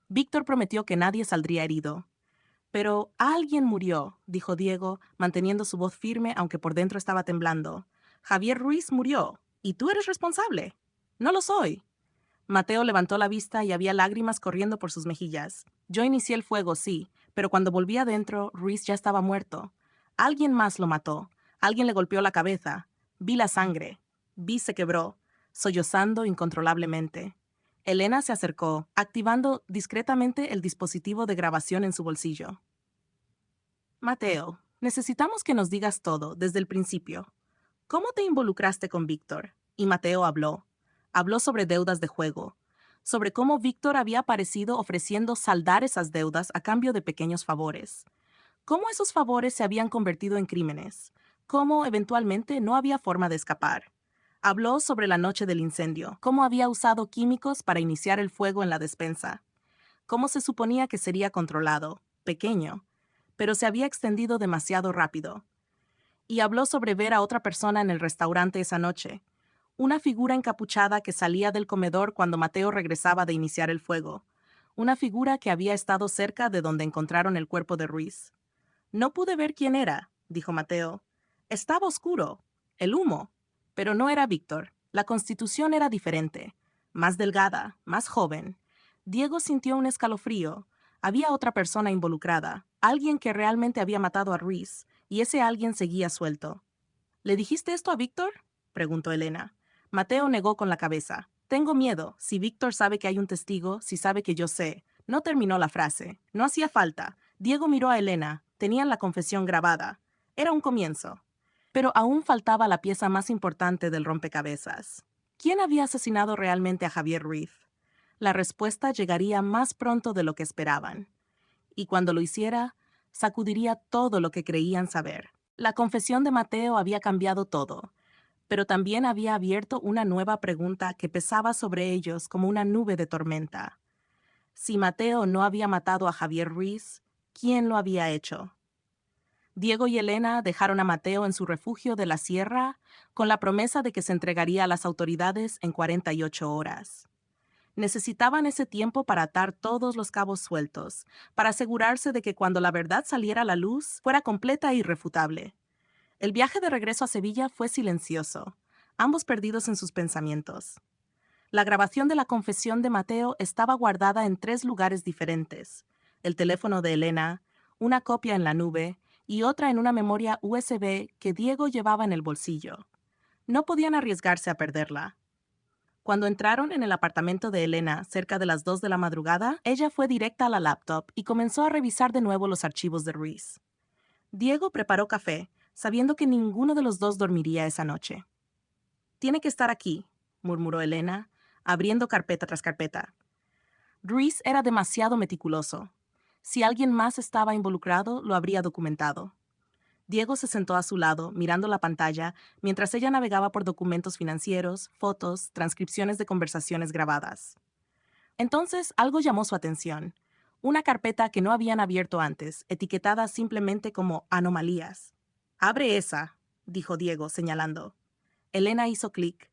Víctor prometió que nadie saldría herido. Pero alguien murió, dijo Diego, manteniendo su voz firme aunque por dentro estaba temblando. Javier Ruiz murió, y tú eres responsable. No lo soy. Mateo levantó la vista y había lágrimas corriendo por sus mejillas. Yo inicié el fuego, sí, pero cuando volví adentro, Ruiz ya estaba muerto. Alguien más lo mató. Alguien le golpeó la cabeza. Vi la sangre. Vi se quebró, sollozando incontrolablemente. Elena se acercó, activando discretamente el dispositivo de grabación en su bolsillo. Mateo, necesitamos que nos digas todo, desde el principio. ¿Cómo te involucraste con Víctor? Y Mateo habló. Habló sobre deudas de juego, sobre cómo Víctor había aparecido ofreciendo saldar esas deudas a cambio de pequeños favores. Cómo esos favores se habían convertido en crímenes. Cómo, eventualmente, no había forma de escapar. Habló sobre la noche del incendio, cómo había usado químicos para iniciar el fuego en la despensa. Cómo se suponía que sería controlado, pequeño, pero se había extendido demasiado rápido. Y habló sobre ver a otra persona en el restaurante esa noche, una figura encapuchada que salía del comedor cuando Mateo regresaba de iniciar el fuego, una figura que había estado cerca de donde encontraron el cuerpo de Ruiz. No pude ver quién era, dijo Mateo. Estaba oscuro, el humo, pero no era Víctor. La constitución era diferente, más delgada, más joven. Diego sintió un escalofrío. Había otra persona involucrada, alguien que realmente había matado a Ruiz, y ese alguien seguía suelto. ¿Le dijiste esto a Víctor?, preguntó Elena. Mateo negó con la cabeza. Tengo miedo, si Víctor sabe que hay un testigo, si sabe que yo sé. No terminó la frase. No hacía falta. Diego miró a Elena. Tenían la confesión grabada. Era un comienzo. Pero aún faltaba la pieza más importante del rompecabezas. ¿Quién había asesinado realmente a Javier Ruiz? La respuesta llegaría más pronto de lo que esperaban. Y cuando lo hiciera, sacudiría todo lo que creían saber. La confesión de Mateo había cambiado todo, pero también había abierto una nueva pregunta que pesaba sobre ellos como una nube de tormenta. Si Mateo no había matado a Javier Ruiz, ¿quién lo había hecho? Diego y Elena dejaron a Mateo en su refugio de la sierra con la promesa de que se entregaría a las autoridades en 48 horas. Necesitaban ese tiempo para atar todos los cabos sueltos, para asegurarse de que cuando la verdad saliera a la luz fuera completa e irrefutable. El viaje de regreso a Sevilla fue silencioso, ambos perdidos en sus pensamientos. La grabación de la confesión de Mateo estaba guardada en 3 lugares diferentes: el teléfono de Elena, una copia en la nube y otra en una memoria USB que Diego llevaba en el bolsillo. No podían arriesgarse a perderla. Cuando entraron en el apartamento de Elena cerca de las 2 de la madrugada, ella fue directa a la laptop y comenzó a revisar de nuevo los archivos de Ruiz. Diego preparó café, sabiendo que ninguno de los dos dormiría esa noche. «Tiene que estar aquí», murmuró Elena, abriendo carpeta tras carpeta. Ruiz era demasiado meticuloso. Si alguien más estaba involucrado, lo habría documentado. Diego se sentó a su lado, mirando la pantalla, mientras ella navegaba por documentos financieros, fotos, transcripciones de conversaciones grabadas. Entonces algo llamó su atención: una carpeta que no habían abierto antes, etiquetada simplemente como anomalías. «Abre esa», dijo Diego, señalando. Elena hizo clic.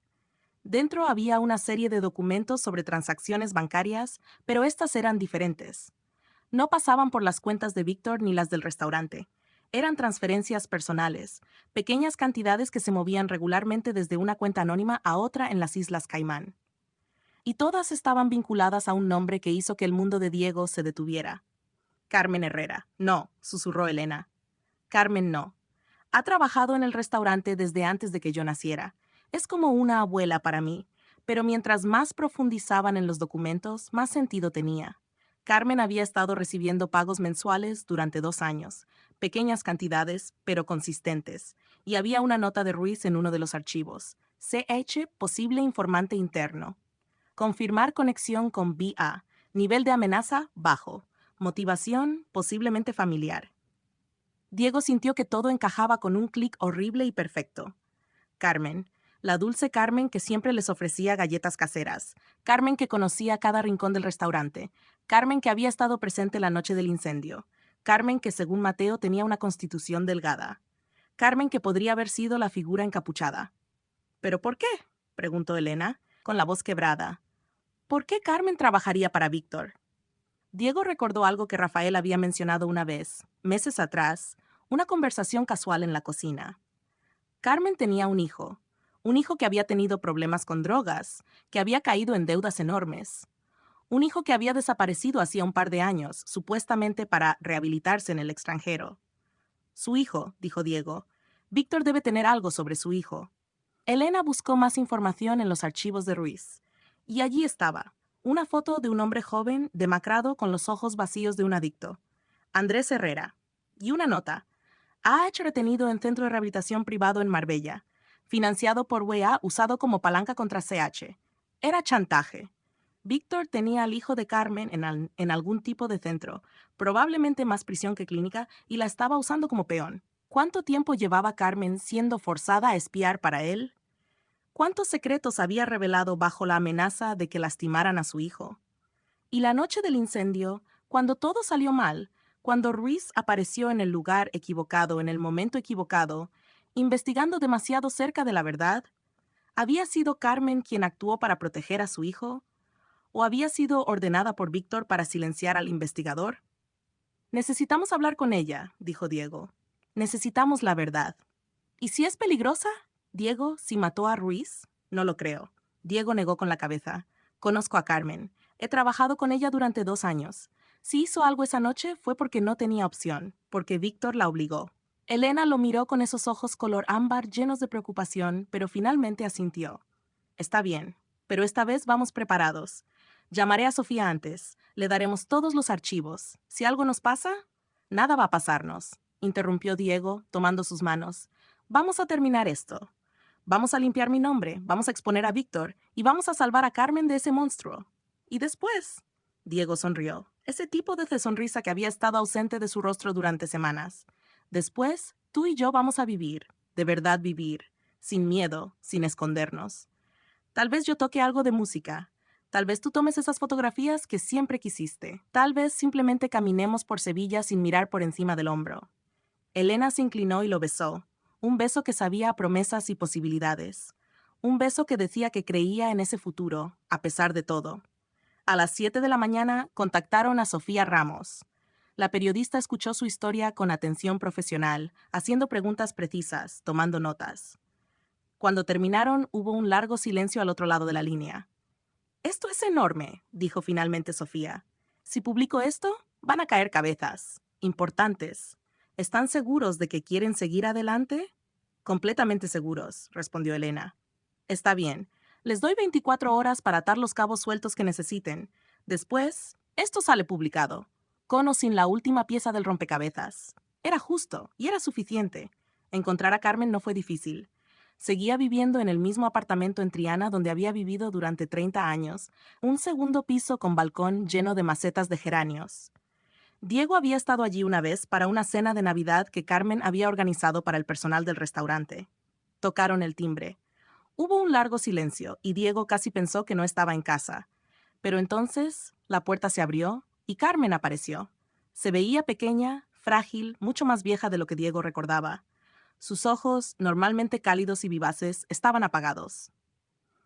Dentro había una serie de documentos sobre transacciones bancarias, pero estas eran diferentes. No pasaban por las cuentas de Víctor ni las del restaurante. Eran transferencias personales, pequeñas cantidades que se movían regularmente desde una cuenta anónima a otra en las Islas Caimán. Y todas estaban vinculadas a un nombre que hizo que el mundo de Diego se detuviera. «Carmen Herrera». «No», susurró Elena. «Carmen no. Ha trabajado en el restaurante desde antes de que yo naciera. Es como una abuela para mí, pero mientras más profundizaban en los documentos, más sentido tenía. Carmen había estado recibiendo pagos mensuales durante 2 años, pequeñas cantidades, pero consistentes, y había una nota de Ruiz en uno de los archivos. CH, posible informante interno. Confirmar conexión con BA. Nivel de amenaza, bajo. Motivación, posiblemente familiar. Diego sintió que todo encajaba con un clic horrible y perfecto. Carmen, la dulce Carmen que siempre les ofrecía galletas caseras. Carmen que conocía cada rincón del restaurante. Carmen que había estado presente la noche del incendio. Carmen que, según Mateo, tenía una constitución delgada. Carmen que podría haber sido la figura encapuchada. ¿Pero por qué?, preguntó Elena, con la voz quebrada. ¿Por qué Carmen trabajaría para Víctor? Diego recordó algo que Rafael había mencionado una vez, meses atrás, una conversación casual en la cocina. Carmen tenía un hijo que había tenido problemas con drogas, que había caído en deudas enormes, un hijo que había desaparecido hacía un par de años, supuestamente para rehabilitarse en el extranjero. Su hijo, dijo Diego. Víctor debe tener algo sobre su hijo. Elena buscó más información en los archivos de Ruiz, y allí estaba, una foto de un hombre joven, demacrado, con los ojos vacíos de un adicto. Andrés Herrera. Y una nota. AH retenido en centro de rehabilitación privado en Marbella. Financiado por UEA, usado como palanca contra CH. Era chantaje. Víctor tenía al hijo de Carmen en algún tipo de centro, probablemente más prisión que clínica, y la estaba usando como peón. ¿Cuánto tiempo llevaba Carmen siendo forzada a espiar para él? ¿Cuántos secretos había revelado bajo la amenaza de que lastimaran a su hijo? Y la noche del incendio, cuando todo salió mal, cuando Ruiz apareció en el lugar equivocado en el momento equivocado, investigando demasiado cerca de la verdad, ¿había sido Carmen quien actuó para proteger a su hijo? ¿O había sido ordenada por Víctor para silenciar al investigador? «Necesitamos hablar con ella», dijo Diego. «Necesitamos la verdad». «¿Y si es peligrosa?» «Diego, si mató a Ruiz?» «No lo creo». Diego negó con la cabeza. «Conozco a Carmen. He trabajado con ella durante 2 años. Si hizo algo esa noche fue porque no tenía opción, porque Víctor la obligó». Elena lo miró con esos ojos color ámbar llenos de preocupación, pero finalmente asintió. «Está bien, pero esta vez vamos preparados. Llamaré a Sofía antes. Le daremos todos los archivos. Si algo nos pasa, nada va a pasarnos», interrumpió Diego, tomando sus manos. «Vamos a terminar esto. Vamos a limpiar mi nombre, vamos a exponer a Víctor y vamos a salvar a Carmen de ese monstruo. Y después...» Diego sonrió, ese tipo de sonrisa que había estado ausente de su rostro durante semanas. «Después, tú y yo vamos a vivir, de verdad vivir, sin miedo, sin escondernos. Tal vez yo toque algo de música. Tal vez tú tomes esas fotografías que siempre quisiste. Tal vez simplemente caminemos por Sevilla sin mirar por encima del hombro». Elena se inclinó y lo besó. Un beso que sabía a promesas y posibilidades. Un beso que decía que creía en ese futuro, a pesar de todo. A las 7 de la mañana contactaron a Sofía Ramos. La periodista escuchó su historia con atención profesional, haciendo preguntas precisas, tomando notas. Cuando terminaron, hubo un largo silencio al otro lado de la línea. Esto es enorme, dijo finalmente Sofía. Si publico esto, van a caer cabezas. Importantes. ¿Están seguros de que quieren seguir adelante? Completamente seguros, respondió Elena. Está bien. Les doy 24 horas para atar los cabos sueltos que necesiten. Después, esto sale publicado. Con o sin la última pieza del rompecabezas. Era justo y era suficiente. Encontrar a Carmen no fue difícil. Seguía viviendo en el mismo apartamento en Triana donde había vivido durante 30 años, un segundo piso con balcón lleno de macetas de geranios. Diego había estado allí una vez para una cena de Navidad que Carmen había organizado para el personal del restaurante. Tocaron el timbre. Hubo un largo silencio y Diego casi pensó que no estaba en casa. Pero entonces la puerta se abrió y Carmen apareció. Se veía pequeña, frágil, mucho más vieja de lo que Diego recordaba. Sus ojos, normalmente cálidos y vivaces, estaban apagados.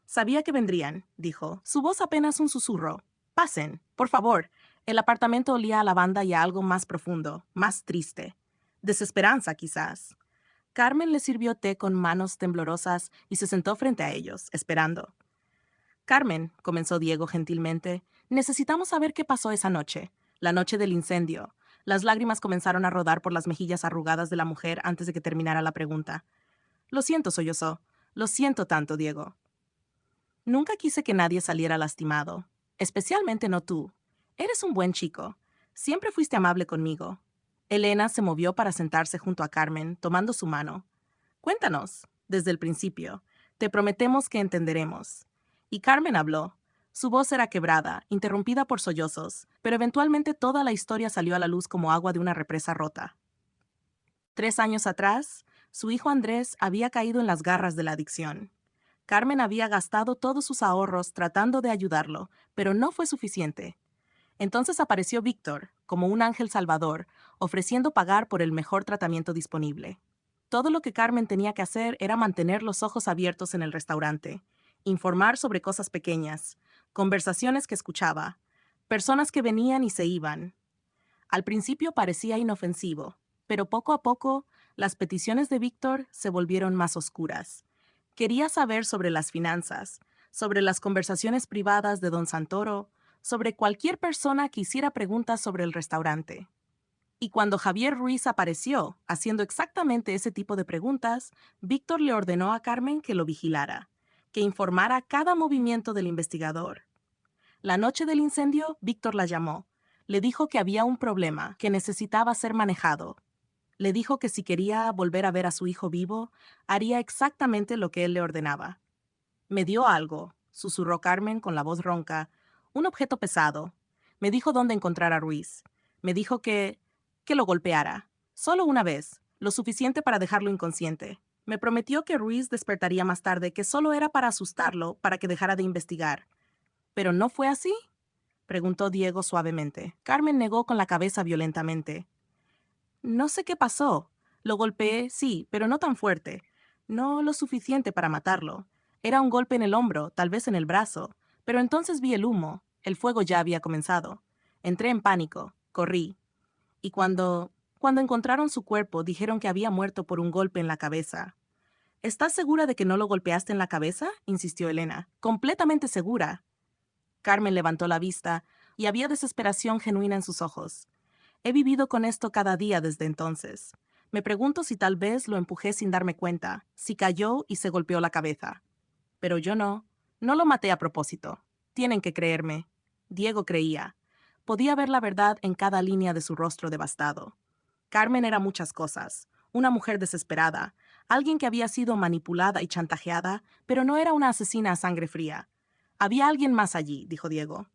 Sabía que vendrían, dijo, su voz apenas un susurro. Pasen, por favor. El apartamento olía a lavanda y a algo más profundo, más triste. Desesperanza, quizás. Carmen le sirvió té con manos temblorosas y se sentó frente a ellos, esperando. Carmen, comenzó Diego gentilmente, necesitamos saber qué pasó esa noche, la noche del incendio. Las lágrimas comenzaron a rodar por las mejillas arrugadas de la mujer antes de que terminara la pregunta. Lo siento, sollozó. Lo siento tanto, Diego. Nunca quise que nadie saliera lastimado, especialmente no tú. Eres un buen chico. Siempre fuiste amable conmigo. Elena se movió para sentarse junto a Carmen, tomando su mano. Cuéntanos, desde el principio. Te prometemos que entenderemos. Y Carmen habló. Su voz era quebrada, interrumpida por sollozos, pero eventualmente toda la historia salió a la luz como agua de una represa rota. 3 años atrás, su hijo Andrés había caído en las garras de la adicción. Carmen había gastado todos sus ahorros tratando de ayudarlo, pero no fue suficiente. Entonces apareció Víctor, como un ángel salvador, ofreciendo pagar por el mejor tratamiento disponible. Todo lo que Carmen tenía que hacer era mantener los ojos abiertos en el restaurante, informar sobre cosas pequeñas, conversaciones que escuchaba, personas que venían y se iban. Al principio parecía inofensivo, pero poco a poco las peticiones de Víctor se volvieron más oscuras. Quería saber sobre las finanzas, sobre las conversaciones privadas de don Santoro, sobre cualquier persona que hiciera preguntas sobre el restaurante. Y cuando Javier Ruiz apareció, haciendo exactamente ese tipo de preguntas, Víctor le ordenó a Carmen que lo vigilara, que informara cada movimiento del investigador. La noche del incendio, Víctor la llamó. Le dijo que había un problema, que necesitaba ser manejado. Le dijo que si quería volver a ver a su hijo vivo, haría exactamente lo que él le ordenaba. Me dio algo, susurró Carmen con la voz ronca, un objeto pesado. Me dijo dónde encontrar a Ruiz. Me dijo que lo golpeara, solo una vez, lo suficiente para dejarlo inconsciente. Me prometió que Ruiz despertaría más tarde, que solo era para asustarlo, para que dejara de investigar. ¿Pero no fue así?, preguntó Diego suavemente. Carmen negó con la cabeza violentamente. No sé qué pasó. Lo golpeé, sí, pero no tan fuerte. No lo suficiente para matarlo. Era un golpe en el hombro, tal vez en el brazo. Pero entonces vi el humo. El fuego ya había comenzado. Entré en pánico. Corrí. Y cuando encontraron su cuerpo, dijeron que había muerto por un golpe en la cabeza. ¿Estás segura de que no lo golpeaste en la cabeza?, insistió Elena. Completamente segura. Carmen levantó la vista y había desesperación genuina en sus ojos. He vivido con esto cada día desde entonces. Me pregunto si tal vez lo empujé sin darme cuenta, si cayó y se golpeó la cabeza. Pero yo no lo maté a propósito. Tienen que creerme. Diego creía. Podía ver la verdad en cada línea de su rostro devastado. Carmen era muchas cosas. Una mujer desesperada, alguien que había sido manipulada y chantajeada, pero no era una asesina a sangre fría. Había alguien más allí, dijo Diego.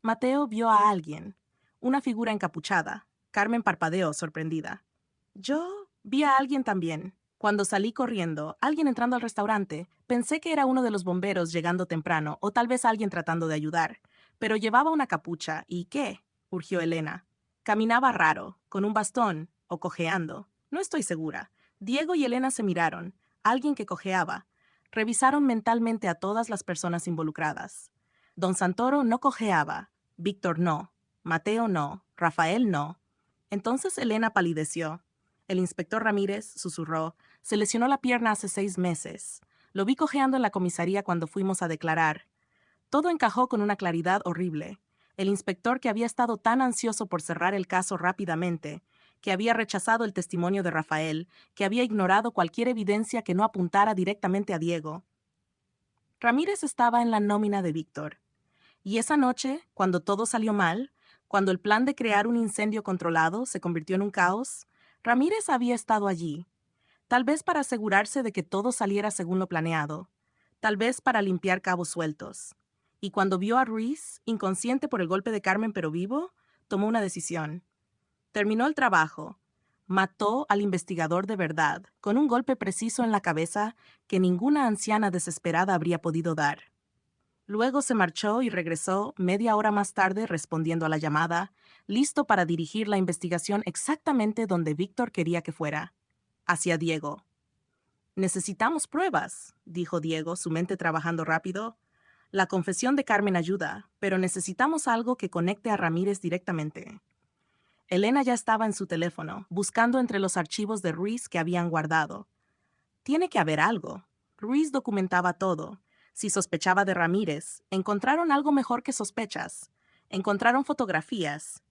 Mateo vio a alguien, una figura encapuchada. Carmen parpadeó, sorprendida. Yo vi a alguien también. Cuando salí corriendo, alguien entrando al restaurante, pensé que era uno de los bomberos llegando temprano o tal vez alguien tratando de ayudar. Pero llevaba una capucha y ¿qué?, urgió Elena. Caminaba raro, con un bastón o cojeando. No estoy segura. Diego y Elena se miraron. Alguien que cojeaba. Revisaron mentalmente a todas las personas involucradas. Don Santoro no cojeaba. Víctor no. Mateo no. Rafael no. Entonces Elena palideció. El inspector Ramírez susurró. Se lesionó la pierna hace 6 meses. Lo vi cojeando en la comisaría cuando fuimos a declarar. Todo encajó con una claridad horrible. El inspector, que había estado tan ansioso por cerrar el caso rápidamente, que había rechazado el testimonio de Rafael, que había ignorado cualquier evidencia que no apuntara directamente a Diego. Ramírez estaba en la nómina de Víctor. Y esa noche, cuando todo salió mal, cuando el plan de crear un incendio controlado se convirtió en un caos, Ramírez había estado allí, tal vez para asegurarse de que todo saliera según lo planeado, tal vez para limpiar cabos sueltos. Y cuando vio a Ruiz, inconsciente por el golpe de Carmen pero vivo, tomó una decisión. Terminó el trabajo. Mató al investigador de verdad, con un golpe preciso en la cabeza que ninguna anciana desesperada habría podido dar. Luego se marchó y regresó media hora más tarde respondiendo a la llamada, listo para dirigir la investigación exactamente donde Víctor quería que fuera, hacia Diego. Necesitamos pruebas, dijo Diego, su mente trabajando rápido. La confesión de Carmen ayuda, pero necesitamos algo que conecte a Ramírez directamente. Elena ya estaba en su teléfono, buscando entre los archivos de Ruiz que habían guardado. Tiene que haber algo. Ruiz documentaba todo. Si sospechaba de Ramírez, encontraron algo mejor que sospechas. Encontraron fotografías.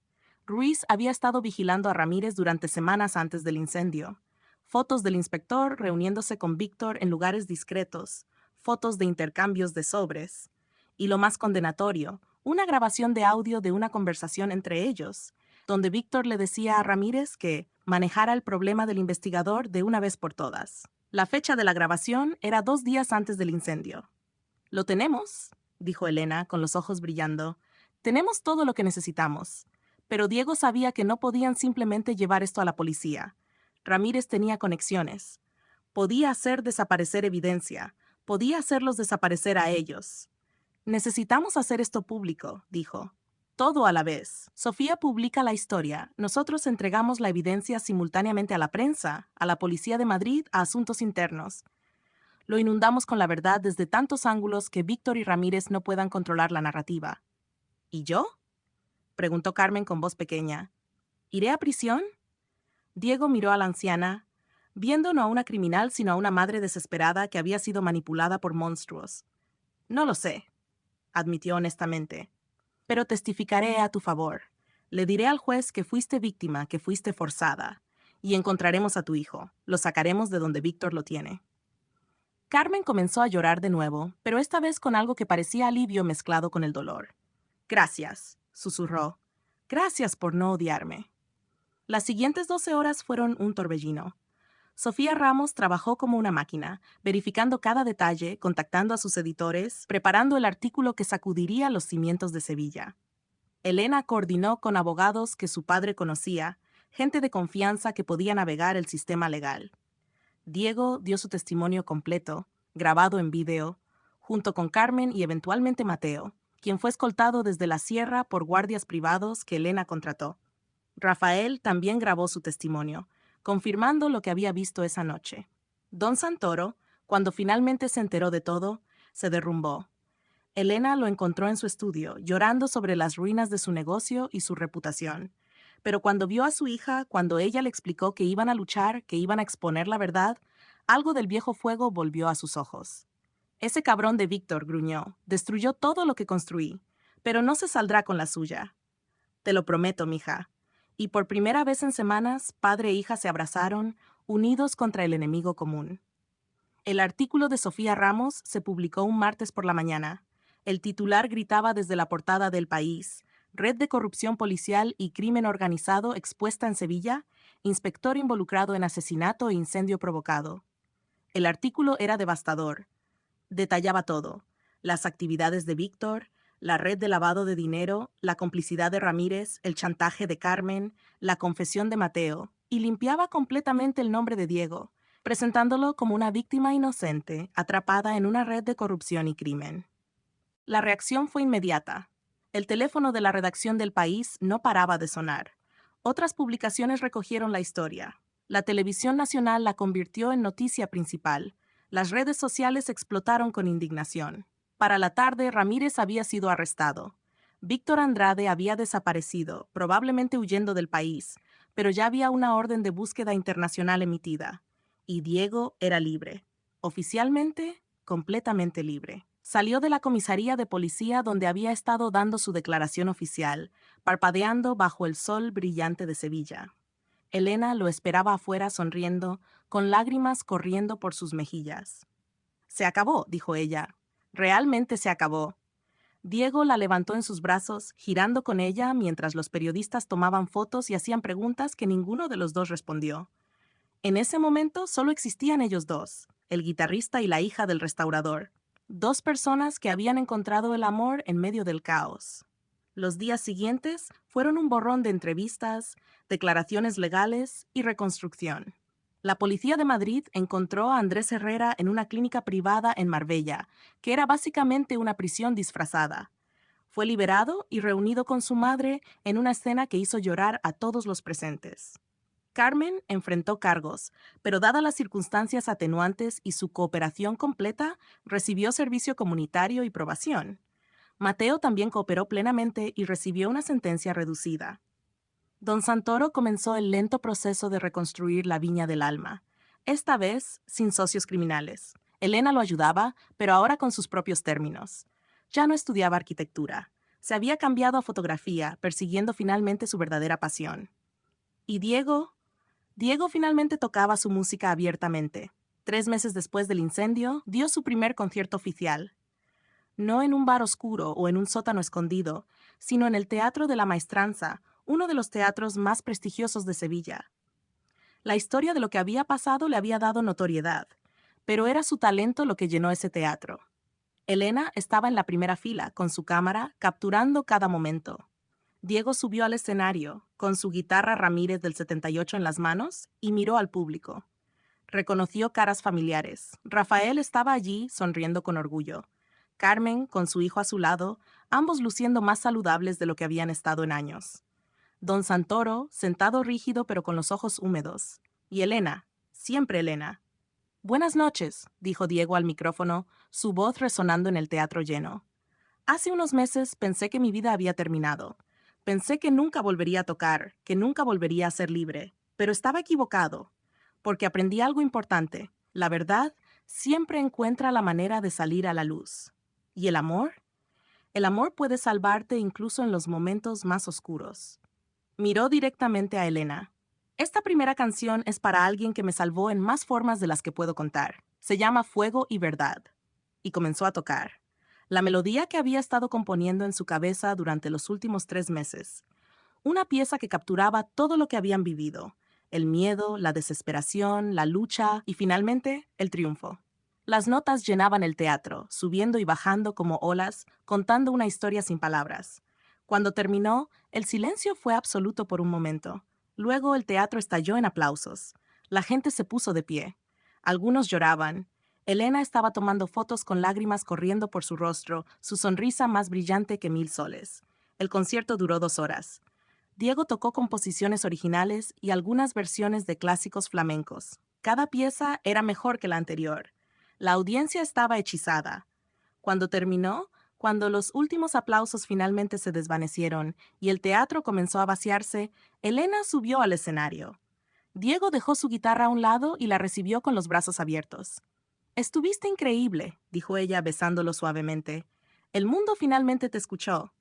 Ruiz había estado vigilando a Ramírez durante semanas antes del incendio. Fotos del inspector reuniéndose con Víctor en lugares discretos, fotos de intercambios de sobres. Y lo más condenatorio, una grabación de audio de una conversación entre ellos, donde Víctor le decía a Ramírez que manejara el problema del investigador de una vez por todas. La fecha de la grabación era 2 días antes del incendio. «Lo tenemos», dijo Elena, con los ojos brillando. «Tenemos todo lo que necesitamos». Pero Diego sabía que no podían simplemente llevar esto a la policía. Ramírez tenía conexiones. Podía hacer desaparecer evidencia. Podía hacerlos desaparecer a ellos. «Necesitamos hacer esto público», dijo. «Todo a la vez. Sofía publica la historia. Nosotros entregamos la evidencia simultáneamente a la prensa, a la Policía de Madrid, a Asuntos Internos. Lo inundamos con la verdad desde tantos ángulos que Víctor y Ramírez no puedan controlar la narrativa». «¿Y yo?», preguntó Carmen con voz pequeña. «¿Iré a prisión?». Diego miró a la anciana, viendo no a una criminal sino a una madre desesperada que había sido manipulada por monstruos. «No lo sé», admitió honestamente. «Pero testificaré a tu favor. Le diré al juez que fuiste víctima, que fuiste forzada. Y encontraremos a tu hijo. Lo sacaremos de donde Víctor lo tiene». Carmen comenzó a llorar de nuevo, pero esta vez con algo que parecía alivio mezclado con el dolor. «Gracias», susurró. «Gracias por no odiarme». Las siguientes 12 horas fueron un torbellino. Sofía Ramos trabajó como una máquina, verificando cada detalle, contactando a sus editores, preparando el artículo que sacudiría los cimientos de Sevilla. Elena coordinó con abogados que su padre conocía, gente de confianza que podía navegar el sistema legal. Diego dio su testimonio completo, grabado en vídeo, junto con Carmen y eventualmente Mateo, quien fue escoltado desde la sierra por guardias privados que Elena contrató. Rafael también grabó su testimonio, confirmando lo que había visto esa noche. Don Santoro, cuando finalmente se enteró de todo, se derrumbó. Elena lo encontró en su estudio, llorando sobre las ruinas de su negocio y su reputación. Pero cuando vio a su hija, cuando ella le explicó que iban a luchar, que iban a exponer la verdad, algo del viejo fuego volvió a sus ojos. «Ese cabrón de Víctor», gruñó, «destruyó todo lo que construí, pero no se saldrá con la suya». «Te lo prometo, mija». Y por primera vez en semanas, padre e hija se abrazaron, unidos contra el enemigo común. El artículo de Sofía Ramos se publicó un martes por la mañana. El titular gritaba desde la portada del País: «Red de corrupción policial y crimen organizado expuesta en Sevilla, inspector involucrado en asesinato e incendio provocado». El artículo era devastador. Detallaba todo: las actividades de Víctor, la red de lavado de dinero, la complicidad de Ramírez, el chantaje de Carmen, la confesión de Mateo, y limpiaba completamente el nombre de Diego, presentándolo como una víctima inocente atrapada en una red de corrupción y crimen. La reacción fue inmediata. El teléfono de la redacción del País no paraba de sonar. Otras publicaciones recogieron la historia. La televisión nacional la convirtió en noticia principal. Las redes sociales explotaron con indignación. Para la tarde, Ramírez había sido arrestado. Víctor Andrade había desaparecido, probablemente huyendo del país, pero ya había una orden de búsqueda internacional emitida. Y Diego era libre. Oficialmente, completamente libre. Salió de la comisaría de policía donde había estado dando su declaración oficial, parpadeando bajo el sol brillante de Sevilla. Elena lo esperaba afuera sonriendo, con lágrimas corriendo por sus mejillas. Se acabó, dijo ella. Realmente se acabó. Diego la levantó en sus brazos, girando con ella mientras los periodistas tomaban fotos y hacían preguntas que ninguno de los dos respondió. En ese momento solo existían ellos dos, el guitarrista y la hija del restaurador, dos personas que habían encontrado el amor en medio del caos. Los días siguientes fueron un borrón de entrevistas, declaraciones legales y reconstrucción. La policía de Madrid encontró a Andrés Herrera en una clínica privada en Marbella, que era básicamente una prisión disfrazada. Fue liberado y reunido con su madre en una escena que hizo llorar a todos los presentes. Carmen enfrentó cargos, pero dadas las circunstancias atenuantes y su cooperación completa, recibió servicio comunitario y probación. Mateo también cooperó plenamente y recibió una sentencia reducida. Don Santoro comenzó el lento proceso de reconstruir la Viña del Alma, esta vez sin socios criminales. Elena lo ayudaba, pero ahora con sus propios términos. Ya no estudiaba arquitectura. Se había cambiado a fotografía, persiguiendo finalmente su verdadera pasión. Y Diego finalmente tocaba su música abiertamente. 3 meses después del incendio, dio su primer concierto oficial. No en un bar oscuro o en un sótano escondido, sino en el Teatro de la Maestranza, uno de los teatros más prestigiosos de Sevilla. La historia de lo que había pasado le había dado notoriedad, pero era su talento lo que llenó ese teatro. Elena estaba en la primera fila, con su cámara, capturando cada momento. Diego subió al escenario, con su guitarra Ramírez del 78 en las manos, y miró al público. Reconoció caras familiares. Rafael estaba allí, sonriendo con orgullo. Carmen, con su hijo a su lado, ambos luciendo más saludables de lo que habían estado en años. Don Santoro, sentado rígido pero con los ojos húmedos. Y Elena, siempre Elena. «Buenas noches», dijo Diego al micrófono, su voz resonando en el teatro lleno. «Hace unos meses pensé que mi vida había terminado. Pensé que nunca volvería a tocar, que nunca volvería a ser libre. Pero estaba equivocado, porque aprendí algo importante. La verdad siempre encuentra la manera de salir a la luz. ¿Y el amor? El amor puede salvarte incluso en los momentos más oscuros». Miró directamente a Elena. «Esta primera canción es para alguien que me salvó en más formas de las que puedo contar. Se llama Fuego y Verdad». Y comenzó a tocar. La melodía que había estado componiendo en su cabeza durante los últimos 3 meses. Una pieza que capturaba todo lo que habían vivido. El miedo, la desesperación, la lucha y finalmente el triunfo. Las notas llenaban el teatro, subiendo y bajando como olas, contando una historia sin palabras. Cuando terminó, el silencio fue absoluto por un momento. Luego el teatro estalló en aplausos. La gente se puso de pie. Algunos lloraban. Elena estaba tomando fotos con lágrimas corriendo por su rostro, su sonrisa más brillante que 1000 soles. El concierto duró 2 horas. Diego tocó composiciones originales y algunas versiones de clásicos flamencos. Cada pieza era mejor que la anterior. La audiencia estaba hechizada. Cuando terminó, cuando los últimos aplausos finalmente se desvanecieron y el teatro comenzó a vaciarse, Elena subió al escenario. Diego dejó su guitarra a un lado y la recibió con los brazos abiertos. «Estuviste increíble», dijo ella besándolo suavemente. «El mundo finalmente te escuchó».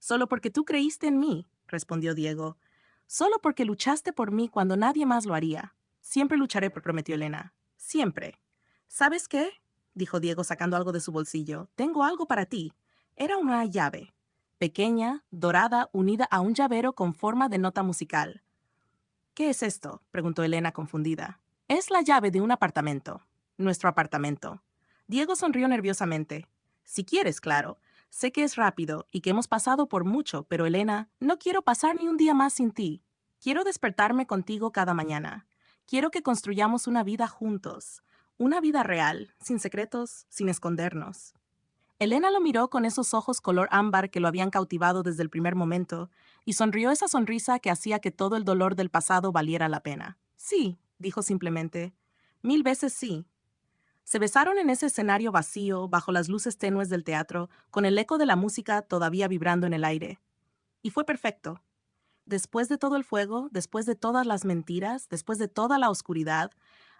«Solo porque tú creíste en mí», respondió Diego. «Solo porque luchaste por mí cuando nadie más lo haría». «Siempre lucharé», prometió Elena. «Siempre». «¿Sabes qué?», dijo Diego sacando algo de su bolsillo. «Tengo algo para ti». Era una llave. Pequeña, dorada, unida a un llavero con forma de nota musical. «¿Qué es esto?», preguntó Elena confundida. «Es la llave de un apartamento. Nuestro apartamento». Diego sonrió nerviosamente. «Si quieres, claro. Sé que es rápido y que hemos pasado por mucho, pero Elena, no quiero pasar ni un día más sin ti. Quiero despertarme contigo cada mañana. Quiero que construyamos una vida juntos. Una vida real, sin secretos, sin escondernos». Elena lo miró con esos ojos color ámbar que lo habían cautivado desde el primer momento, y sonrió esa sonrisa que hacía que todo el dolor del pasado valiera la pena. «Sí», dijo simplemente. «1000 veces sí». Se besaron en ese escenario vacío, bajo las luces tenues del teatro, con el eco de la música todavía vibrando en el aire. Y fue perfecto. Después de todo el fuego, después de todas las mentiras, después de toda la oscuridad,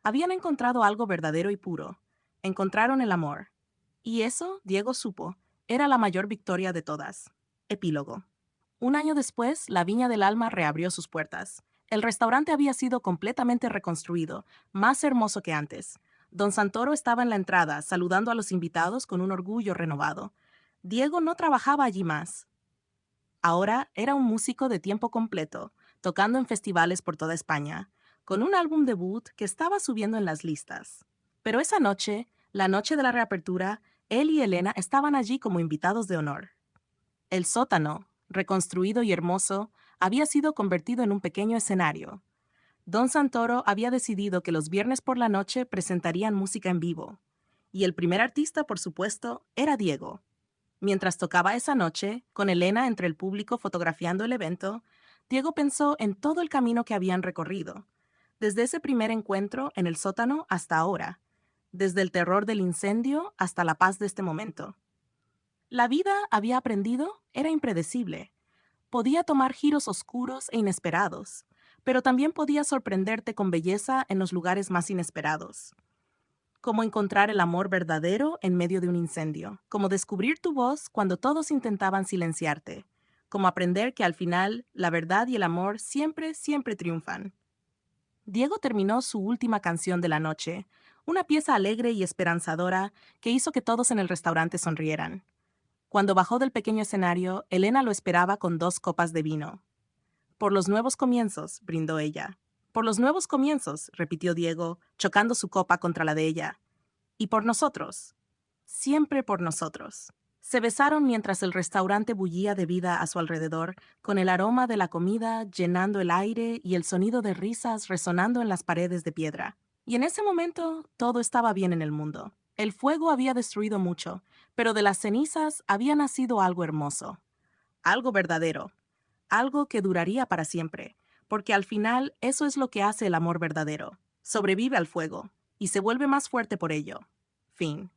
habían encontrado algo verdadero y puro. Encontraron el amor. Y eso, Diego supo, era la mayor victoria de todas. Epílogo. Un año después, la Viña del Alma reabrió sus puertas. El restaurante había sido completamente reconstruido, más hermoso que antes. Don Santoro estaba en la entrada, saludando a los invitados con un orgullo renovado. Diego no trabajaba allí más. Ahora era un músico de tiempo completo, tocando en festivales por toda España, con un álbum debut que estaba subiendo en las listas. Pero esa noche, la noche de la reapertura, él y Elena estaban allí como invitados de honor. El sótano, reconstruido y hermoso, había sido convertido en un pequeño escenario. Don Santoro había decidido que los viernes por la noche presentarían música en vivo. Y el primer artista, por supuesto, era Diego. Mientras tocaba esa noche, con Elena entre el público fotografiando el evento, Diego pensó en todo el camino que habían recorrido, desde ese primer encuentro en el sótano hasta ahora, desde el terror del incendio hasta la paz de este momento. La vida, había aprendido, era impredecible. Podía tomar giros oscuros e inesperados, pero también podía sorprenderte con belleza en los lugares más inesperados. Como encontrar el amor verdadero en medio de un incendio, como descubrir tu voz cuando todos intentaban silenciarte, como aprender que al final la verdad y el amor siempre, siempre triunfan. Diego terminó su última canción de la noche, una pieza alegre y esperanzadora que hizo que todos en el restaurante sonrieran. Cuando bajó del pequeño escenario, Elena lo esperaba con 2 copas de vino. Por los nuevos comienzos, brindó ella. Por los nuevos comienzos, repitió Diego, chocando su copa contra la de ella. Y por nosotros. Siempre por nosotros. Se besaron mientras el restaurante bullía de vida a su alrededor, con el aroma de la comida llenando el aire y el sonido de risas resonando en las paredes de piedra. Y en ese momento todo estaba bien en el mundo. El fuego había destruido mucho, pero de las cenizas había nacido algo hermoso, algo verdadero, algo que duraría para siempre, porque al final eso es lo que hace el amor verdadero. Sobrevive al fuego y se vuelve más fuerte por ello. Fin.